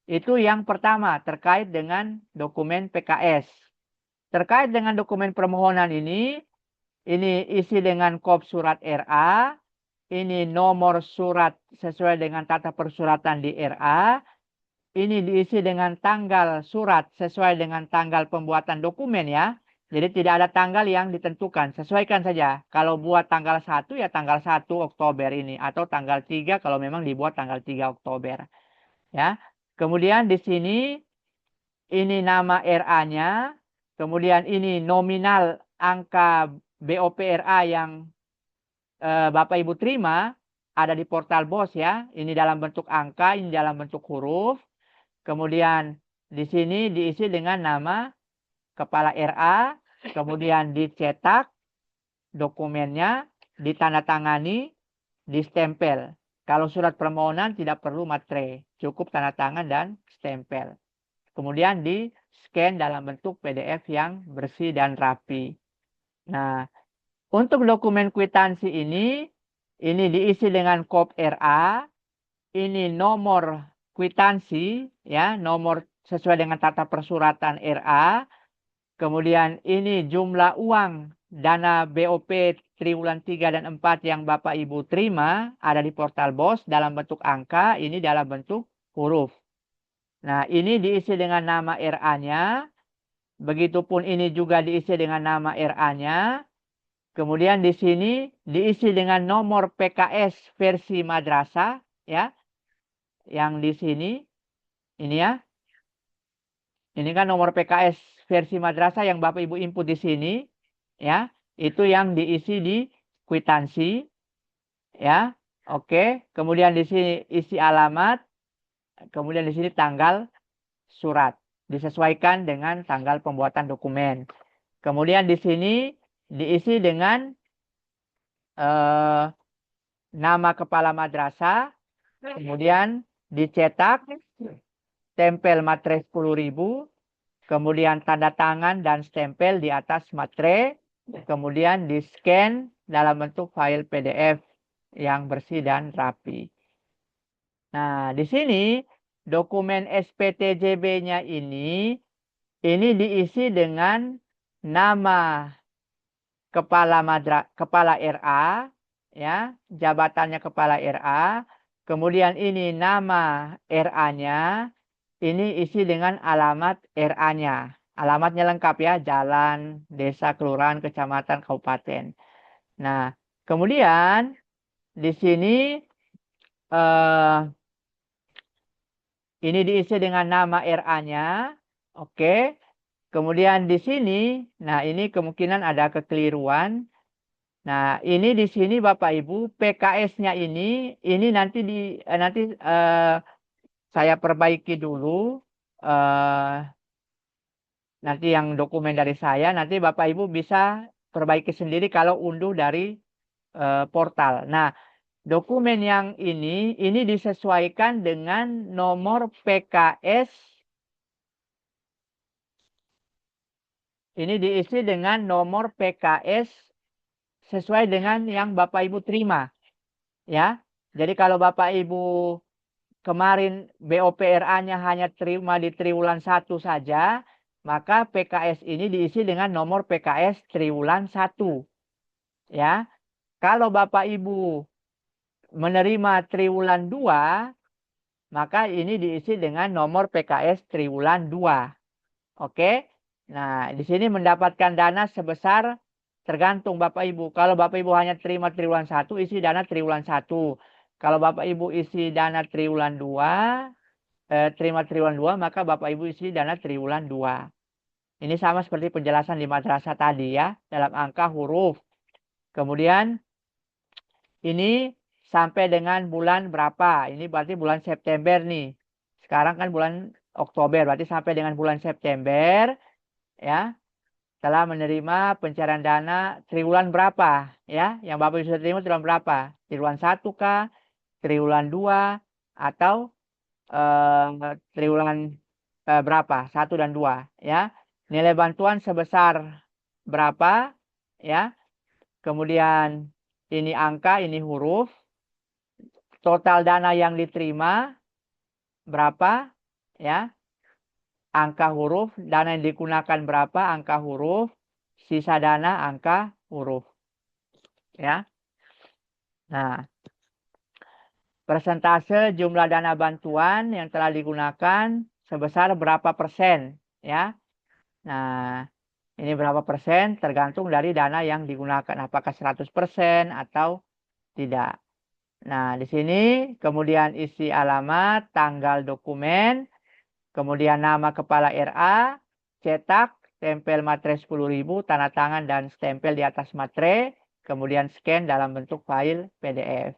Itu yang pertama terkait dengan dokumen PKS. Terkait dengan dokumen permohonan ini isi dengan kop surat RA. Ini nomor surat sesuai dengan tata persuratan di RA. Ini diisi dengan tanggal surat sesuai dengan tanggal pembuatan dokumen ya. Jadi tidak ada tanggal yang ditentukan. Sesuaikan saja. Kalau buat tanggal 1 ya tanggal 1 Oktober ini. Atau tanggal 3 kalau memang dibuat tanggal 3 Oktober. Ya. Kemudian di sini ini nama RA-nya. Kemudian ini nominal angka BOP RA yang Bapak Ibu terima ada di portal BOS ya. Ini dalam bentuk angka, ini dalam bentuk huruf. Kemudian di sini diisi dengan nama kepala RA, kemudian dicetak dokumennya, ditandatangani, distempel. Kalau surat permohonan tidak perlu materai, cukup tanda tangan dan stempel. Kemudian di scan dalam bentuk PDF yang bersih dan rapi. Nah, untuk dokumen kwitansi ini diisi dengan kop RA, ini nomor kwitansi, ya, nomor sesuai dengan tata persuratan RA, kemudian ini jumlah uang dana BOP triwulan 3 dan 4 yang Bapak Ibu terima ada di portal BOS dalam bentuk angka, ini dalam bentuk huruf. Nah, ini diisi dengan nama RA-nya, begitupun ini juga diisi dengan nama RA-nya. Kemudian di sini diisi dengan nomor PKS versi madrasah ya. Yang di sini ini ya. Ini kan nomor PKS versi madrasah yang Bapak Ibu input di sini ya. Itu yang diisi di kwitansi ya. Oke, kemudian di sini isi alamat, kemudian di sini tanggal surat disesuaikan dengan tanggal pembuatan dokumen. Kemudian di sini diisi dengan nama kepala madrasah, kemudian dicetak, tempel materai 10.000, kemudian tanda tangan dan stempel di atas materai, kemudian di scan dalam bentuk file PDF yang bersih dan rapi. Nah, di sini dokumen SPTJB-nya ini diisi dengan nama kepala RA, ya, jabatannya kepala RA, Kemudian ini nama RA-nya. Ini isi dengan alamat RA-nya. Alamatnya lengkap ya, jalan, desa, kelurahan, kecamatan, kabupaten. Nah, kemudian di sini ini diisi dengan nama RA-nya. Oke. Kemudian di sini, nah ini kemungkinan ada kekeliruan. Nah, ini di sini Bapak Ibu, PKS-nya ini nanti saya perbaiki dulu. Nanti yang dokumen dari saya, nanti Bapak Ibu bisa perbaiki sendiri kalau unduh dari portal. Nah, dokumen yang ini disesuaikan dengan nomor PKS. Ini diisi dengan nomor PKS sesuai dengan yang Bapak Ibu terima. Ya, jadi kalau Bapak Ibu kemarin BOPRA-nya hanya terima di triwulan 1 saja, maka PKS ini diisi dengan nomor PKS triwulan 1. Ya, kalau Bapak Ibu menerima triwulan 2, maka ini diisi dengan nomor PKS triwulan 2. Oke. Nah, di sini mendapatkan dana sebesar tergantung Bapak Ibu. Kalau Bapak Ibu hanya terima triwulan 1, isi dana triwulan 1. Kalau Bapak Ibu isi dana triwulan 2, terima triwulan 2, maka Bapak Ibu isi dana triwulan 2. Ini sama seperti penjelasan di madrasah tadi ya, dalam angka huruf. Kemudian ini sampai dengan bulan berapa? Ini berarti bulan September nih. Sekarang kan bulan Oktober, berarti sampai dengan bulan September ya. Telah menerima pencairan dana triwulan berapa ya? Yang Bapak bisa terima triwulan berapa? Triwulan 1 kah? Triwulan 2 atau triwulan berapa? 1 dan 2 ya. Nilai bantuan sebesar berapa ya? Kemudian ini angka, ini huruf. Total dana yang diterima berapa ya? Angka huruf, dana yang digunakan berapa? Angka huruf, sisa dana angka huruf. Ya. Nah, persentase jumlah dana bantuan yang telah digunakan sebesar berapa persen ya. Nah, ini berapa persen tergantung dari dana yang digunakan, apakah 100% atau tidak. Nah, di sini kemudian isi alamat, tanggal dokumen, kemudian nama kepala RA, cetak, tempel materai 10.000, tanda tangan dan stempel di atas materai, kemudian scan dalam bentuk file PDF.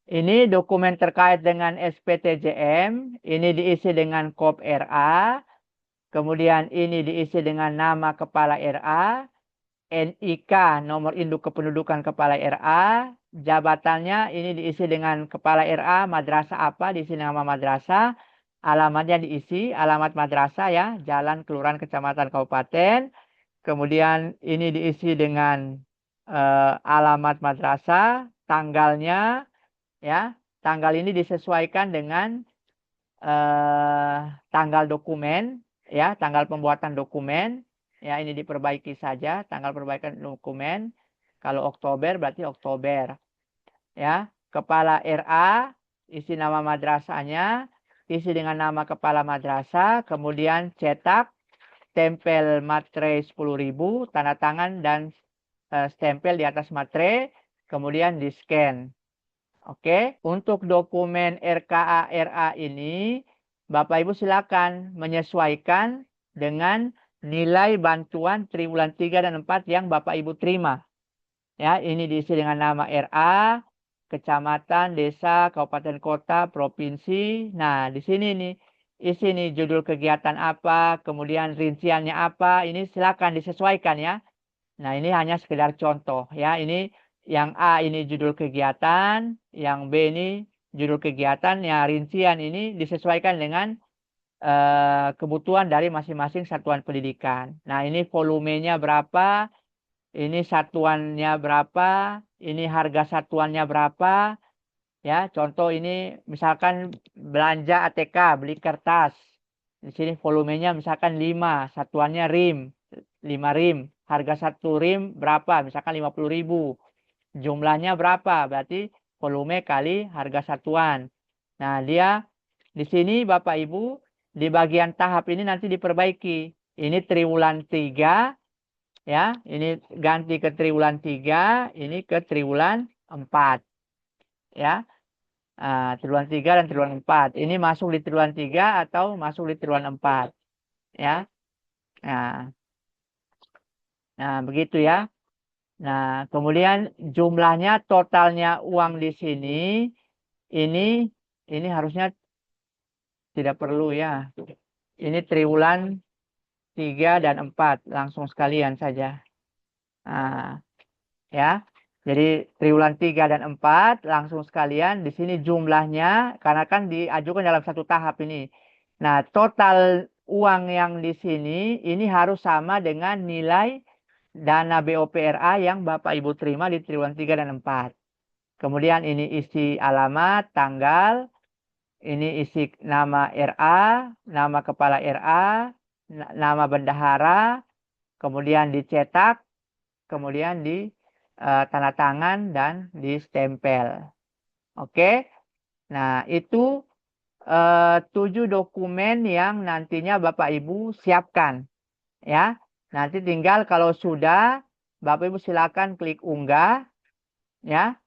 Ini dokumen terkait dengan SPTJM, ini diisi dengan KOP RA, kemudian ini diisi dengan nama kepala RA, NIK, nomor induk kependudukan kepala RA, jabatannya ini diisi dengan kepala RA, madrasah apa, diisi nama madrasah, alamatnya diisi, alamat madrasah ya, jalan, kelurahan, kecamatan, kabupaten, kemudian ini diisi dengan alamat madrasah, tanggalnya, ya, tanggal ini disesuaikan dengan tanggal dokumen, ya, tanggal pembuatan dokumen, ya, ini diperbaiki saja tanggal perbaikan dokumen. Kalau Oktober berarti Oktober, ya. Kepala RA, isi nama madrasahnya, isi dengan nama kepala madrasah, kemudian cetak, tempel materai 10.000, tanda tangan dan stempel di atas materai, kemudian di scan. Oke, untuk dokumen RKA RA ini, Bapak Ibu silakan menyesuaikan dengan nilai bantuan triwulan 3 dan 4 yang Bapak Ibu terima. Ya, ini diisi dengan nama RA, kecamatan, desa, kabupaten, kota, provinsi. Nah, di sini nih, isi nih judul kegiatan apa, kemudian rinciannya apa, ini silakan disesuaikan ya. Nah, ini hanya sekedar contoh ya. Ini yang A ini judul kegiatan, yang B ini judul kegiatan, ya rincian ini disesuaikan dengan kebutuhan dari masing-masing satuan pendidikan. Nah, ini volumenya berapa, ini satuannya berapa, ini harga satuannya berapa. Ya, contoh ini misalkan belanja ATK, beli kertas. Di sini volumenya misalkan 5, satuannya rim, 5 rim. Harga 1 rim berapa? Misalkan 50.000. Jumlahnya berapa? Berarti volume kali harga satuan. Nah, dia di sini Bapak Ibu, di bagian tahap ini nanti diperbaiki. Ini triwulan 3, ya. Ini ganti ke triwulan 3, ini ke triwulan 4. Ya. Triwulan 3 dan triwulan 4. Ini masuk di triwulan 3 atau masuk di triwulan 4. Ya. Nah, begitu ya. Nah, kemudian jumlahnya totalnya uang di sini ini harusnya tidak perlu ya. Ini triwulan 3 dan 4 langsung sekalian saja. Nah, ya. Jadi triwulan 3 dan 4 langsung sekalian di sini jumlahnya karena kan diajukan dalam satu tahap ini. Nah, total uang yang di sini ini harus sama dengan nilai dana BOPRA yang Bapak Ibu terima di triwulan 3 dan 4. Kemudian ini isi alamat, tanggal, ini isi nama RA, nama kepala RA, nama bendahara, kemudian dicetak, kemudian di tanda tangan dan distempel. Oke. Nah, itu 7 dokumen yang nantinya Bapak Ibu siapkan. Ya. Nanti tinggal kalau sudah, Bapak Ibu silakan klik unggah. Ya.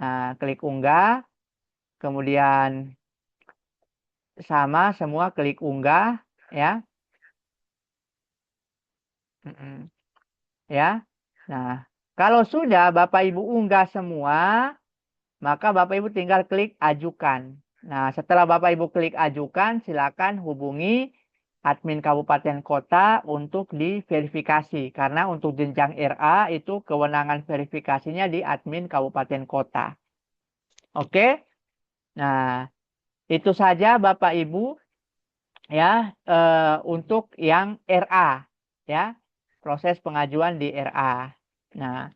Nah, klik unggah. Kemudian sama semua klik unggah. Ya. Ya. Nah, kalau sudah Bapak Ibu unggah semua, maka Bapak Ibu tinggal klik ajukan. Nah, setelah Bapak Ibu klik ajukan, silakan hubungi admin kabupaten kota untuk diverifikasi. Karena untuk jenjang RA itu kewenangan verifikasinya di admin kabupaten kota. Oke? Nah, itu saja Bapak Ibu ya untuk yang RA ya. Proses pengajuan di RA. Nah,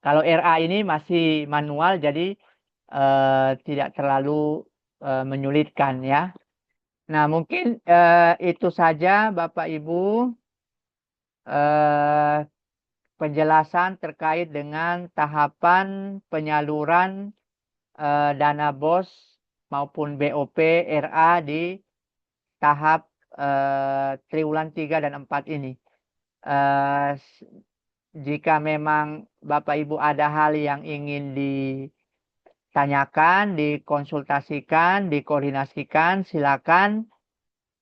kalau RA ini masih manual jadi tidak terlalu menyulitkan ya. Nah, mungkin itu saja Bapak Ibu penjelasan terkait dengan tahapan penyaluran dana BOS maupun BOP RA di tahap triwulan 3 dan 4 ini. Jika memang Bapak Ibu ada hal yang ingin ditanyakan, dikonsultasikan, dikoordinasikan, silakan.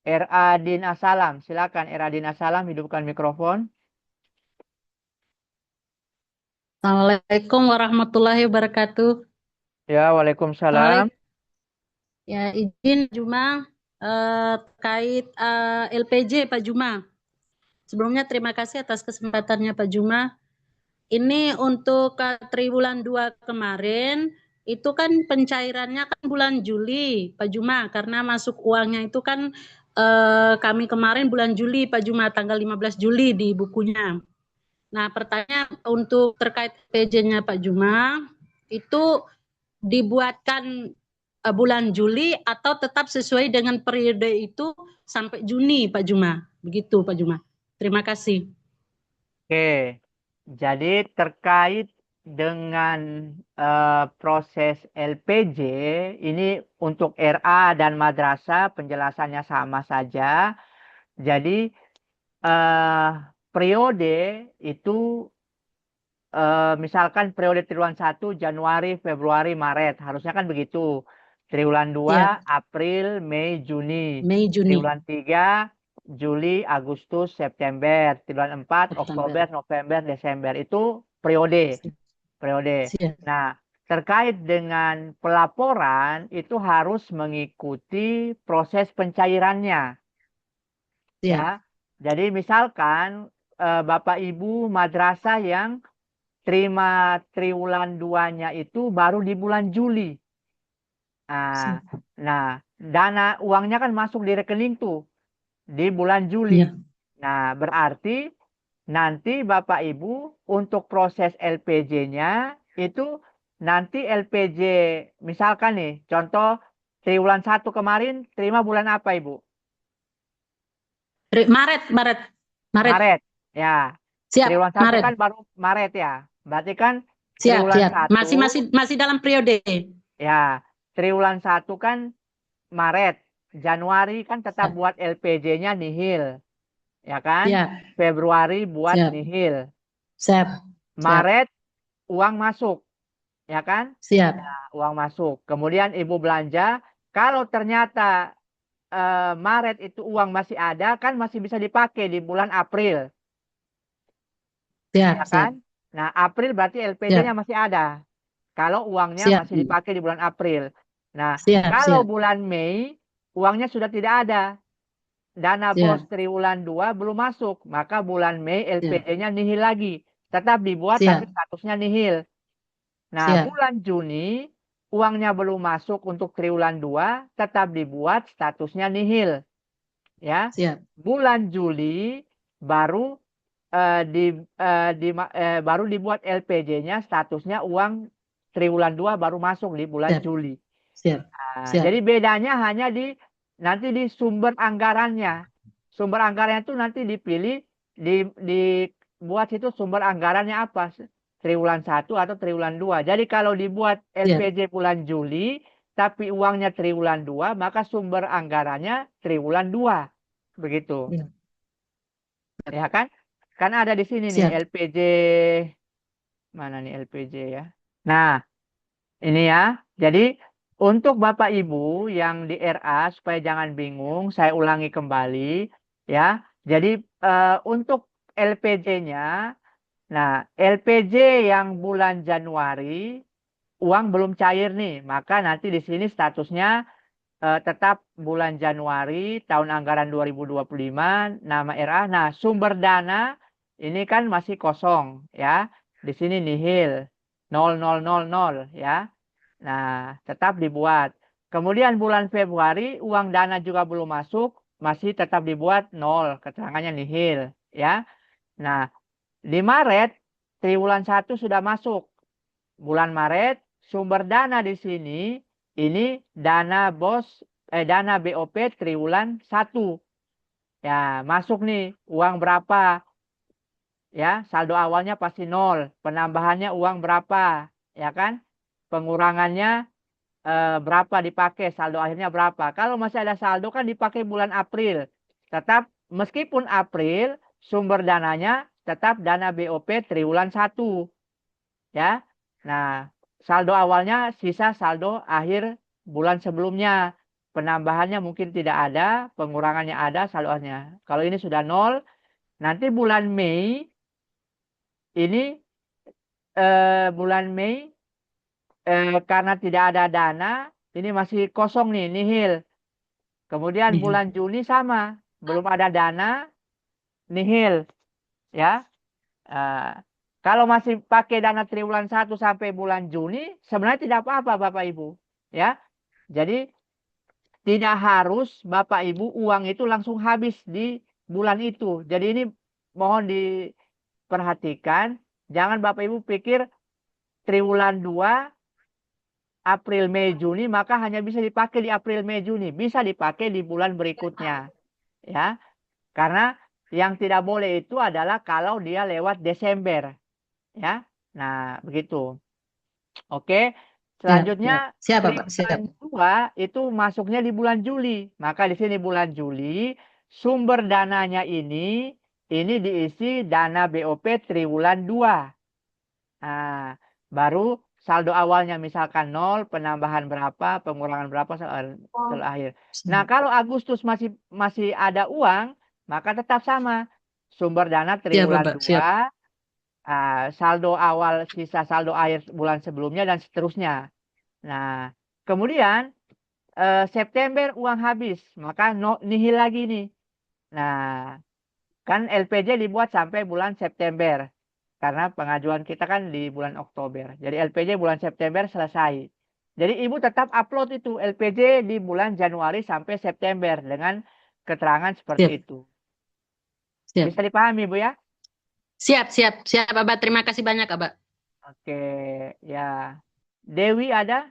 RA Din Asalam, silakan RA Din Asalam, hidupkan mikrofon. Assalamualaikum warahmatullahi wabarakatuh. Ya, waalaikumsalam. Assalamualaikum. Ya, izin Juma terkait LPJ Pak Juma. Sebelumnya terima kasih atas kesempatannya Pak Juma. Ini untuk triwulan 2 kemarin itu kan pencairannya kan bulan Juli Pak Juma karena masuk uangnya itu kan kami kemarin bulan Juli Pak Juma tanggal 15 Juli di bukunya. Nah, pertanyaan untuk terkait PJ-nya Pak Juma itu dibuatkan bulan Juli atau tetap sesuai dengan periode itu sampai Juni Pak Juma. Begitu Pak Juma. Terima kasih. Oke, jadi terkait dengan proses LPJ, ini untuk RA dan madrasah penjelasannya sama saja. Jadi periode itu misalkan periode triwulan 1 Januari, Februari, Maret. Harusnya kan begitu. Triwulan 2 Ya, April, Mei, Juni. Mei Juni Triwulan 3 Juli, Agustus, September. Triwulan 4 September. Oktober, November, Desember. Itu periode. Periode. Siap. Nah, terkait dengan pelaporan itu harus mengikuti proses pencairannya. Siap. Ya. Jadi misalkan Bapak Ibu madrasah yang terima triwulan 2-nya itu baru di bulan Juli. Nah, Siap. dana uangnya kan masuk di rekening tuh di bulan Juli. Ya. Nah, berarti nanti Bapak Ibu untuk proses LPJ-nya itu nanti LPJ misalkan nih contoh triwulan 1 kemarin terima bulan apa Ibu? Maret, Maret. Maret. Ya. Siap, Triwulan 1 Maret. kan baru Maret ya. Berarti kan Siap, Triwulan siap. 1, Masih dalam periode. ya, triwulan 1 kan Maret. Januari kan tetap Siap, buat LPJ-nya nihil. Ya kan? siap, Februari buat siap, nihil. siap, siap, Maret uang masuk. Ya kan? siap, Uang masuk. Kemudian ibu belanja. Kalau ternyata Maret itu uang masih ada, kan masih bisa dipakai di bulan April. siap, Ya siap, kan? Nah, April berarti LPJ-nya siap, masih ada. Kalau uangnya siap, masih dipakai di bulan April. Nah, siap, kalau siap, bulan Mei, uangnya sudah tidak ada. Dana bos siap, triwulan 2 belum masuk. Maka bulan Mei siap, LPJ-nya nihil lagi. Tetap dibuat tapi siap, statusnya nihil. Nah, siap, bulan Juni, uangnya belum masuk untuk triwulan 2, tetap dibuat statusnya nihil. Ya, siap, bulan Juli baru baru dibuat LPJ-nya statusnya uang triwulan 2 baru masuk di bulan siap, Juli. siap, Nah, siap, jadi bedanya hanya nanti di sumber anggarannya. Sumber anggarannya itu nanti dipilih dibuat itu sumber anggarannya apa? Triwulan 1 atau triwulan 2. Jadi kalau dibuat siap, LPJ bulan Juli tapi uangnya triwulan 2, maka sumber anggarannya triwulan 2. Begitu. siap, Ya kan? Kan ada di sini nih siap, LPJ, mana nih LPJ ya. Nah, ini ya. Jadi untuk Bapak Ibu yang di RA supaya jangan bingung, saya ulangi kembali ya. Jadi untuk LPJ-nya, nah LPJ yang bulan Januari uang belum cair nih, maka nanti di sini statusnya tetap bulan Januari tahun anggaran 2025 nama RA. Nah, sumber dana ini kan masih kosong ya. Di sini nihil 0000 ya. Nah, tetap dibuat. Kemudian bulan Februari uang dana juga belum masuk, masih tetap dibuat 0, keterangannya nihil ya. Nah, di Maret triwulan 1 sudah masuk. Bulan Maret sumber dana di sini ini dana BOP triwulan 1. Ya, masuk nih uang berapa? Ya, saldo awalnya pasti 0. Penambahannya uang berapa? Ya kan? Pengurangannya berapa dipakai, saldo akhirnya berapa. Kalau masih ada saldo kan dipakai bulan April. Tetap meskipun April sumber dananya tetap dana BOP triwulan 1. Ya. Nah, saldo awalnya sisa saldo akhir bulan sebelumnya. Penambahannya mungkin tidak ada, pengurangannya ada, saldonya. Kalau ini sudah 0, nanti bulan Mei ini bulan Mei karena tidak ada dana, ini masih kosong nih, nihil. Kemudian nihil. bulan Juni sama, belum ada dana, nihil, ya. Eh, kalau masih pakai dana triwulan 1 sampai bulan Juni, sebenarnya tidak apa-apa Bapak Ibu, ya. Jadi tidak harus Bapak Ibu uang itu langsung habis di bulan itu. Jadi ini mohon diperhatikan, jangan Bapak Ibu pikir triwulan 2 April, Mei, Juni, maka hanya bisa dipakai di April, Mei, Juni. Bisa dipakai di bulan berikutnya. Ya, karena yang tidak boleh itu adalah kalau dia lewat Desember. Ya, nah begitu. Oke, Siap, siap, selanjutnya siap, Bapak, siap, triwulan 2 itu masuknya di bulan Juli. Maka di sini bulan Juli, sumber dananya ini diisi dana BOP triwulan 2. Nah, baru saldo awalnya misalkan 0, penambahan berapa, pengurangan berapa, saldo akhir. Nah, siap, kalau Agustus masih masih ada uang, maka tetap sama. Sumber dana siap, triwulan Bapak, siap, 2, saldo awal, sisa saldo akhir bulan sebelumnya, dan seterusnya. Nah, kemudian September uang habis, maka nihil lagi nih. Nah, kan LPJ dibuat sampai bulan September. Karena pengajuan kita kan di bulan Oktober. Jadi LPJ bulan September selesai. Jadi Ibu tetap upload itu LPJ di bulan Januari sampai September dengan keterangan seperti siap, itu. siap, Bisa dipahami Bu ya? siap, siap, siap, Bapak. Terima kasih banyak, Bapak. Oke, ya. Dewi ada?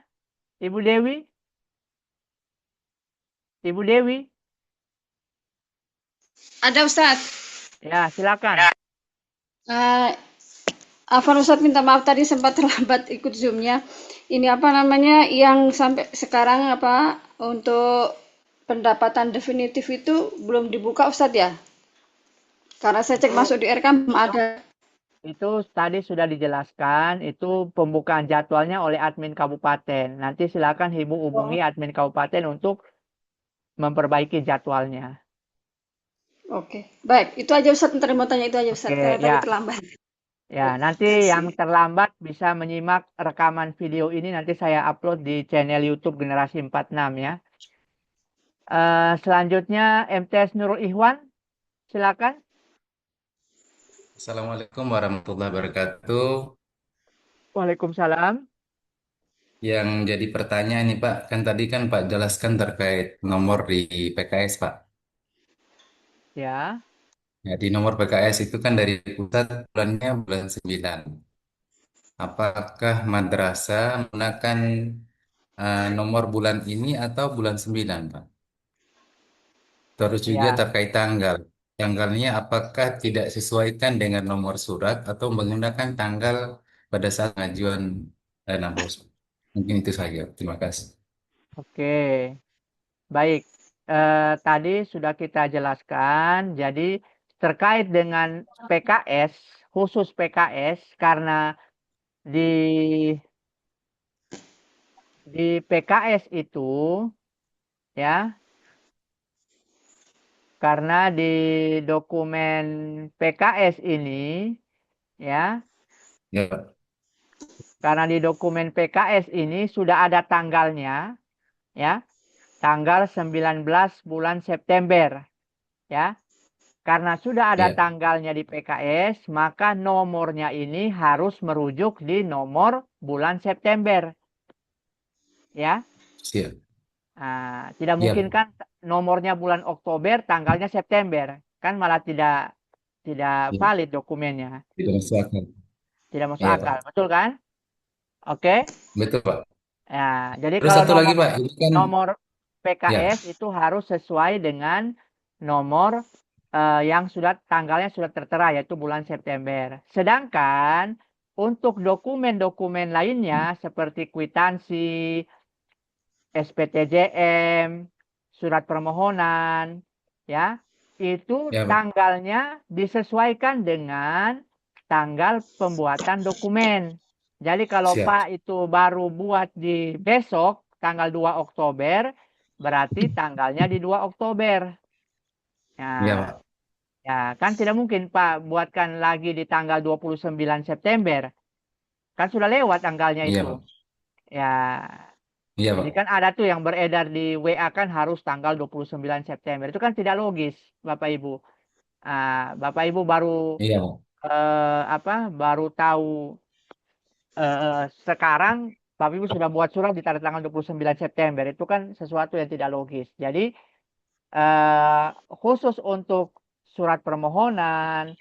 Ibu Dewi? Ibu Dewi? Ada, Ustaz. Ya, silakan. Eh, Afwan Ustadz, minta maaf tadi sempat terlambat ikut Zoom-nya. Ini apa namanya yang sampai sekarang apa untuk pendapatan definitif itu belum dibuka Ustadz ya? Karena saya cek Itu masuk di RK belum ada. itu tadi sudah dijelaskan, itu pembukaan jadwalnya oleh admin kabupaten. Nanti silakan Ibu hubungi admin kabupaten untuk memperbaiki jadwalnya. Oke, baik. Itu aja Ustadz, ntar mau tanya itu aja Oke, Ustadz, karena tadi ya. terlambat. Ya, nanti yang Kasih. terlambat bisa menyimak rekaman video ini nanti saya upload di channel YouTube Generasi 46 ya. Selanjutnya MTS Nurul Ikhwan, silakan. Assalamualaikum warahmatullahi wabarakatuh. Waalaikumsalam. Yang jadi pertanyaan nih Pak, kan tadi kan Pak jelaskan terkait nomor di PKS Pak. Ya, Ya, di nomor PKS itu kan dari pusat bulannya bulan 9. Apakah madrasah menggunakan nomor bulan ini atau bulan 9 Pak? Terus juga ya. terkait tanggal. Tanggalnya apakah tidak sesuaikan dengan nomor surat atau menggunakan tanggal pada saat pengajuan dana bos? Mungkin itu saja. Terima kasih. Oke, baik. Tadi sudah kita jelaskan. Jadi terkait dengan PKS, khusus PKS, karena di PKS itu ya, karena di dokumen PKS ini ya, Ya, Pak. karena di dokumen PKS ini sudah ada tanggalnya ya, tanggal 19 bulan September ya. Karena sudah ada Iya, tanggalnya di PKS, maka nomornya ini harus merujuk di nomor bulan September ya. siap. Nah, tidak Iya, mungkin Pak. kan nomornya bulan Oktober, tanggalnya September. Kan malah tidak Iya. valid dokumennya. Tidak masuk akal. Tidak masuk Iya, Pak. akal. Betul kan? Oke. Betul, Pak. Ya, jadi Terus kalau satu lagi, Pak. Ini kan, nomor ya, PKS itu harus sesuai dengan nomor yang tanggalnya sudah tertera yaitu bulan September. Sedangkan untuk dokumen-dokumen lainnya seperti kwitansi, SPTJM, surat permohonan, ya, itu ya, Pak. tanggalnya disesuaikan dengan tanggal pembuatan dokumen. Jadi kalau Siap. Pak itu baru buat di besok, tanggal 2 Oktober, berarti tanggalnya di 2 Oktober. Iya, Nah, Pak. ya kan tidak mungkin Pak buatkan lagi di tanggal 29 September. Kan sudah lewat tanggalnya Iya, itu. Pak. Ya, Iya, jadi Pak. kan ada tuh yang beredar di WA kan harus tanggal 29 September. Itu kan tidak logis, Bapak Ibu. Bapak Ibu baru Iya, Pak. baru tahu sekarang Bapak Ibu sudah buat surat di tanggal 29 September. Itu kan sesuatu yang tidak logis. Jadi khusus untuk surat permohonan,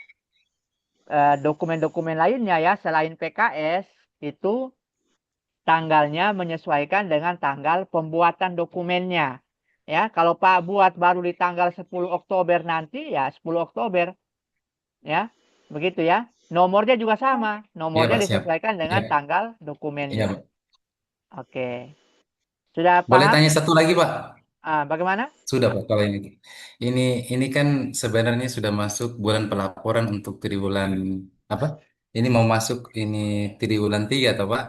dokumen-dokumen lainnya ya selain PKS itu tanggalnya menyesuaikan dengan tanggal pembuatan dokumennya. Ya, kalau Pak buat baru di tanggal 10 Oktober nanti ya 10 Oktober ya. Begitu ya. Nomornya juga sama. Iya, Nomornya Pak. Siap. disesuaikan Iya, dengan tanggal iya, dokumennya. Pak. Oke. Sudah Boleh paham? tanya satu lagi, Pak? Bagaimana? Sudah, Pak. Kalau ini kan sebenarnya sudah masuk bulan pelaporan untuk triwulan apa? Ini mau masuk ini triwulan 3, atau Pak?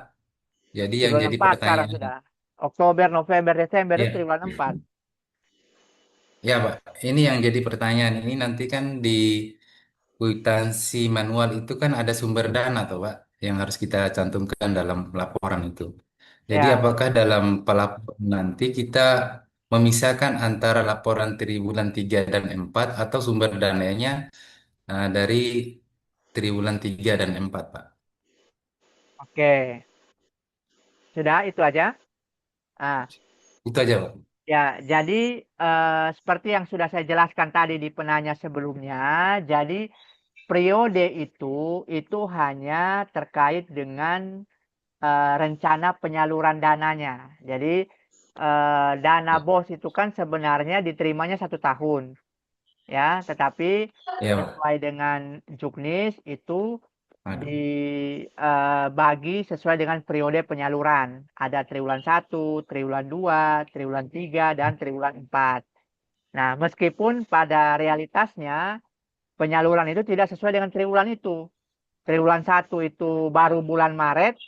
Jadi yang Triwulan jadi 4 sekarang pertanyaan, sudah. Oktober, November, Desember itu ya, triwulan 4. ya, Pak. Ini yang jadi pertanyaan ini nanti kan di kwitansi manual itu kan ada sumber dana tuh Pak yang harus kita cantumkan dalam laporan itu. Jadi Ya. apakah dalam pelaporan nanti kita memisahkan antara laporan triwulan 3 dan 4 atau sumber dananya dari triwulan 3 dan 4 Pak? Oke. Sudah itu aja. Ah, Itu aja Pak. Ya, jadi seperti yang sudah saya jelaskan tadi di penanya sebelumnya, jadi periode itu hanya terkait dengan rencana penyaluran dananya. Jadi dana Ya, BOS itu kan sebenarnya diterimanya 1 tahun, ya, tetapi ya Pak. sesuai dengan Juknis itu Aduh. dibagi sesuai dengan periode penyaluran. Ada triwulan 1, triwulan 2, triwulan 3, dan triwulan 4. Nah, meskipun pada realitasnya penyaluran itu tidak sesuai dengan triwulan itu. Triwulan 1 itu baru bulan Maret,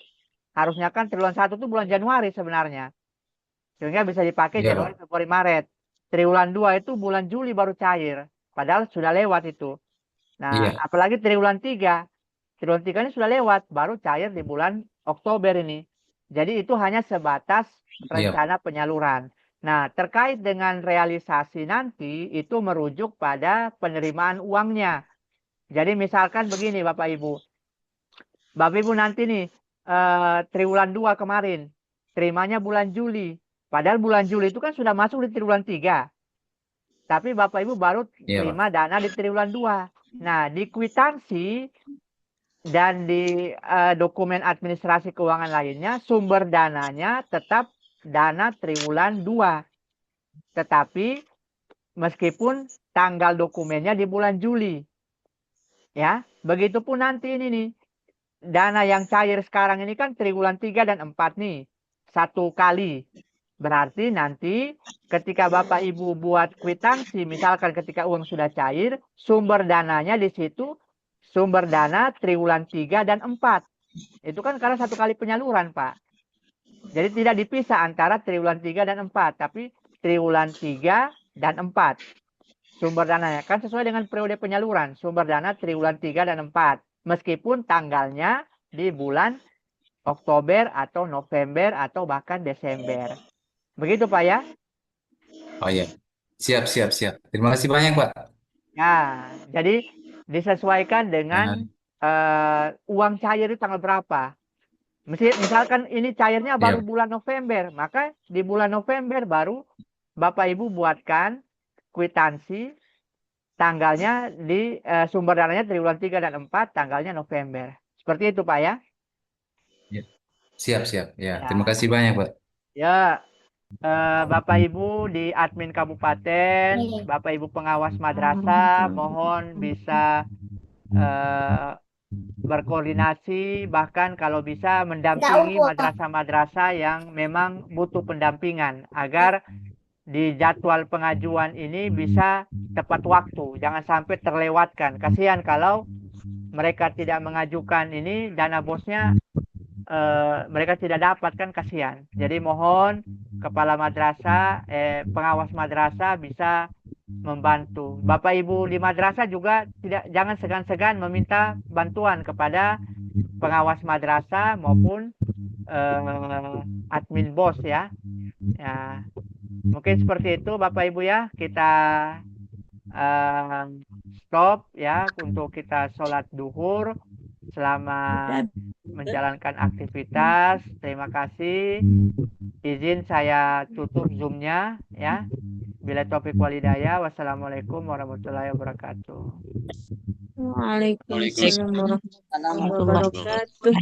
harusnya kan triwulan 1 itu bulan Januari sebenarnya. Sehingga bisa dipakai Iya, Pak. Januari, Februari, Maret. Triwulan 2 itu bulan Juli baru cair. Padahal sudah lewat itu. Nah, Iya, apalagi triwulan 3. Triwulan 3 ini sudah lewat, baru cair di bulan Oktober ini. Jadi itu hanya sebatas iya, rencana penyaluran. Nah, terkait dengan realisasi nanti itu merujuk pada penerimaan uangnya. Jadi misalkan begini Bapak Ibu. Bapak Ibu nanti nih triwulan 2 kemarin terimanya bulan Juli. Padahal bulan Juli itu kan sudah masuk di triwulan 3. Tapi Bapak Ibu baru iya, Pak. terima dana di triwulan 2. Nah, di kwitansi dan di dokumen administrasi keuangan lainnya sumber dananya tetap dana triwulan 2. Tetapi meskipun tanggal dokumennya di bulan Juli. Ya, begitupun nanti ini nih. Dana yang cair sekarang ini kan triwulan 3 dan 4 nih. Satu kali. Berarti nanti ketika Bapak Ibu buat kwitansi, misalkan ketika uang sudah cair, sumber dananya di situ sumber dana triwulan 3 dan 4. Itu kan karena satu kali penyaluran, Pak. Jadi tidak dipisah antara triwulan 3 dan 4, tapi triwulan 3 dan 4. Sumber dananya kan sesuai dengan periode penyaluran, sumber dana triwulan 3 dan 4. Meskipun tanggalnya di bulan Oktober atau November atau bahkan Desember. Begitu Pak ya? Oh iya. Siap, siap, siap. Terima kasih banyak, Pak. Ya, jadi disesuaikan Nah, dengan uang cair itu tanggal berapa. Misalkan ini cairnya baru iya, bulan November, maka di bulan November baru Bapak Ibu buatkan kwitansi tanggalnya di sumber dananya triwulan 3 dan 4, tanggalnya November. Seperti itu Pak ya? iya. Siap, siap. Ya, terima Ya, kasih banyak, Pak. ya. Bapak Ibu di admin kabupaten, Bapak Ibu pengawas madrasah, mohon bisa berkoordinasi, bahkan kalau bisa mendampingi madrasah-madrasah yang memang butuh pendampingan agar di jadwal pengajuan ini bisa tepat waktu, jangan sampai terlewatkan. Kasihan kalau mereka tidak mengajukan ini, dana bosnya mereka tidak dapat, kan kasihan. Jadi mohon kepala madrasah, pengawas madrasah bisa membantu. Bapak Ibu di madrasah juga jangan segan-segan meminta bantuan kepada pengawas madrasah maupun admin bos ya. Ya, mungkin seperti itu Bapak Ibu ya. Kita stop ya untuk kita sholat duhur. Selamat menjalankan aktivitas. Terima kasih. Izin saya tutup Zoom-nya ya. Bila taufiq walhidayah. Wassalamualaikum warahmatullahi wabarakatuh. Waalaikumsalam warahmatullahi wabarakatuh.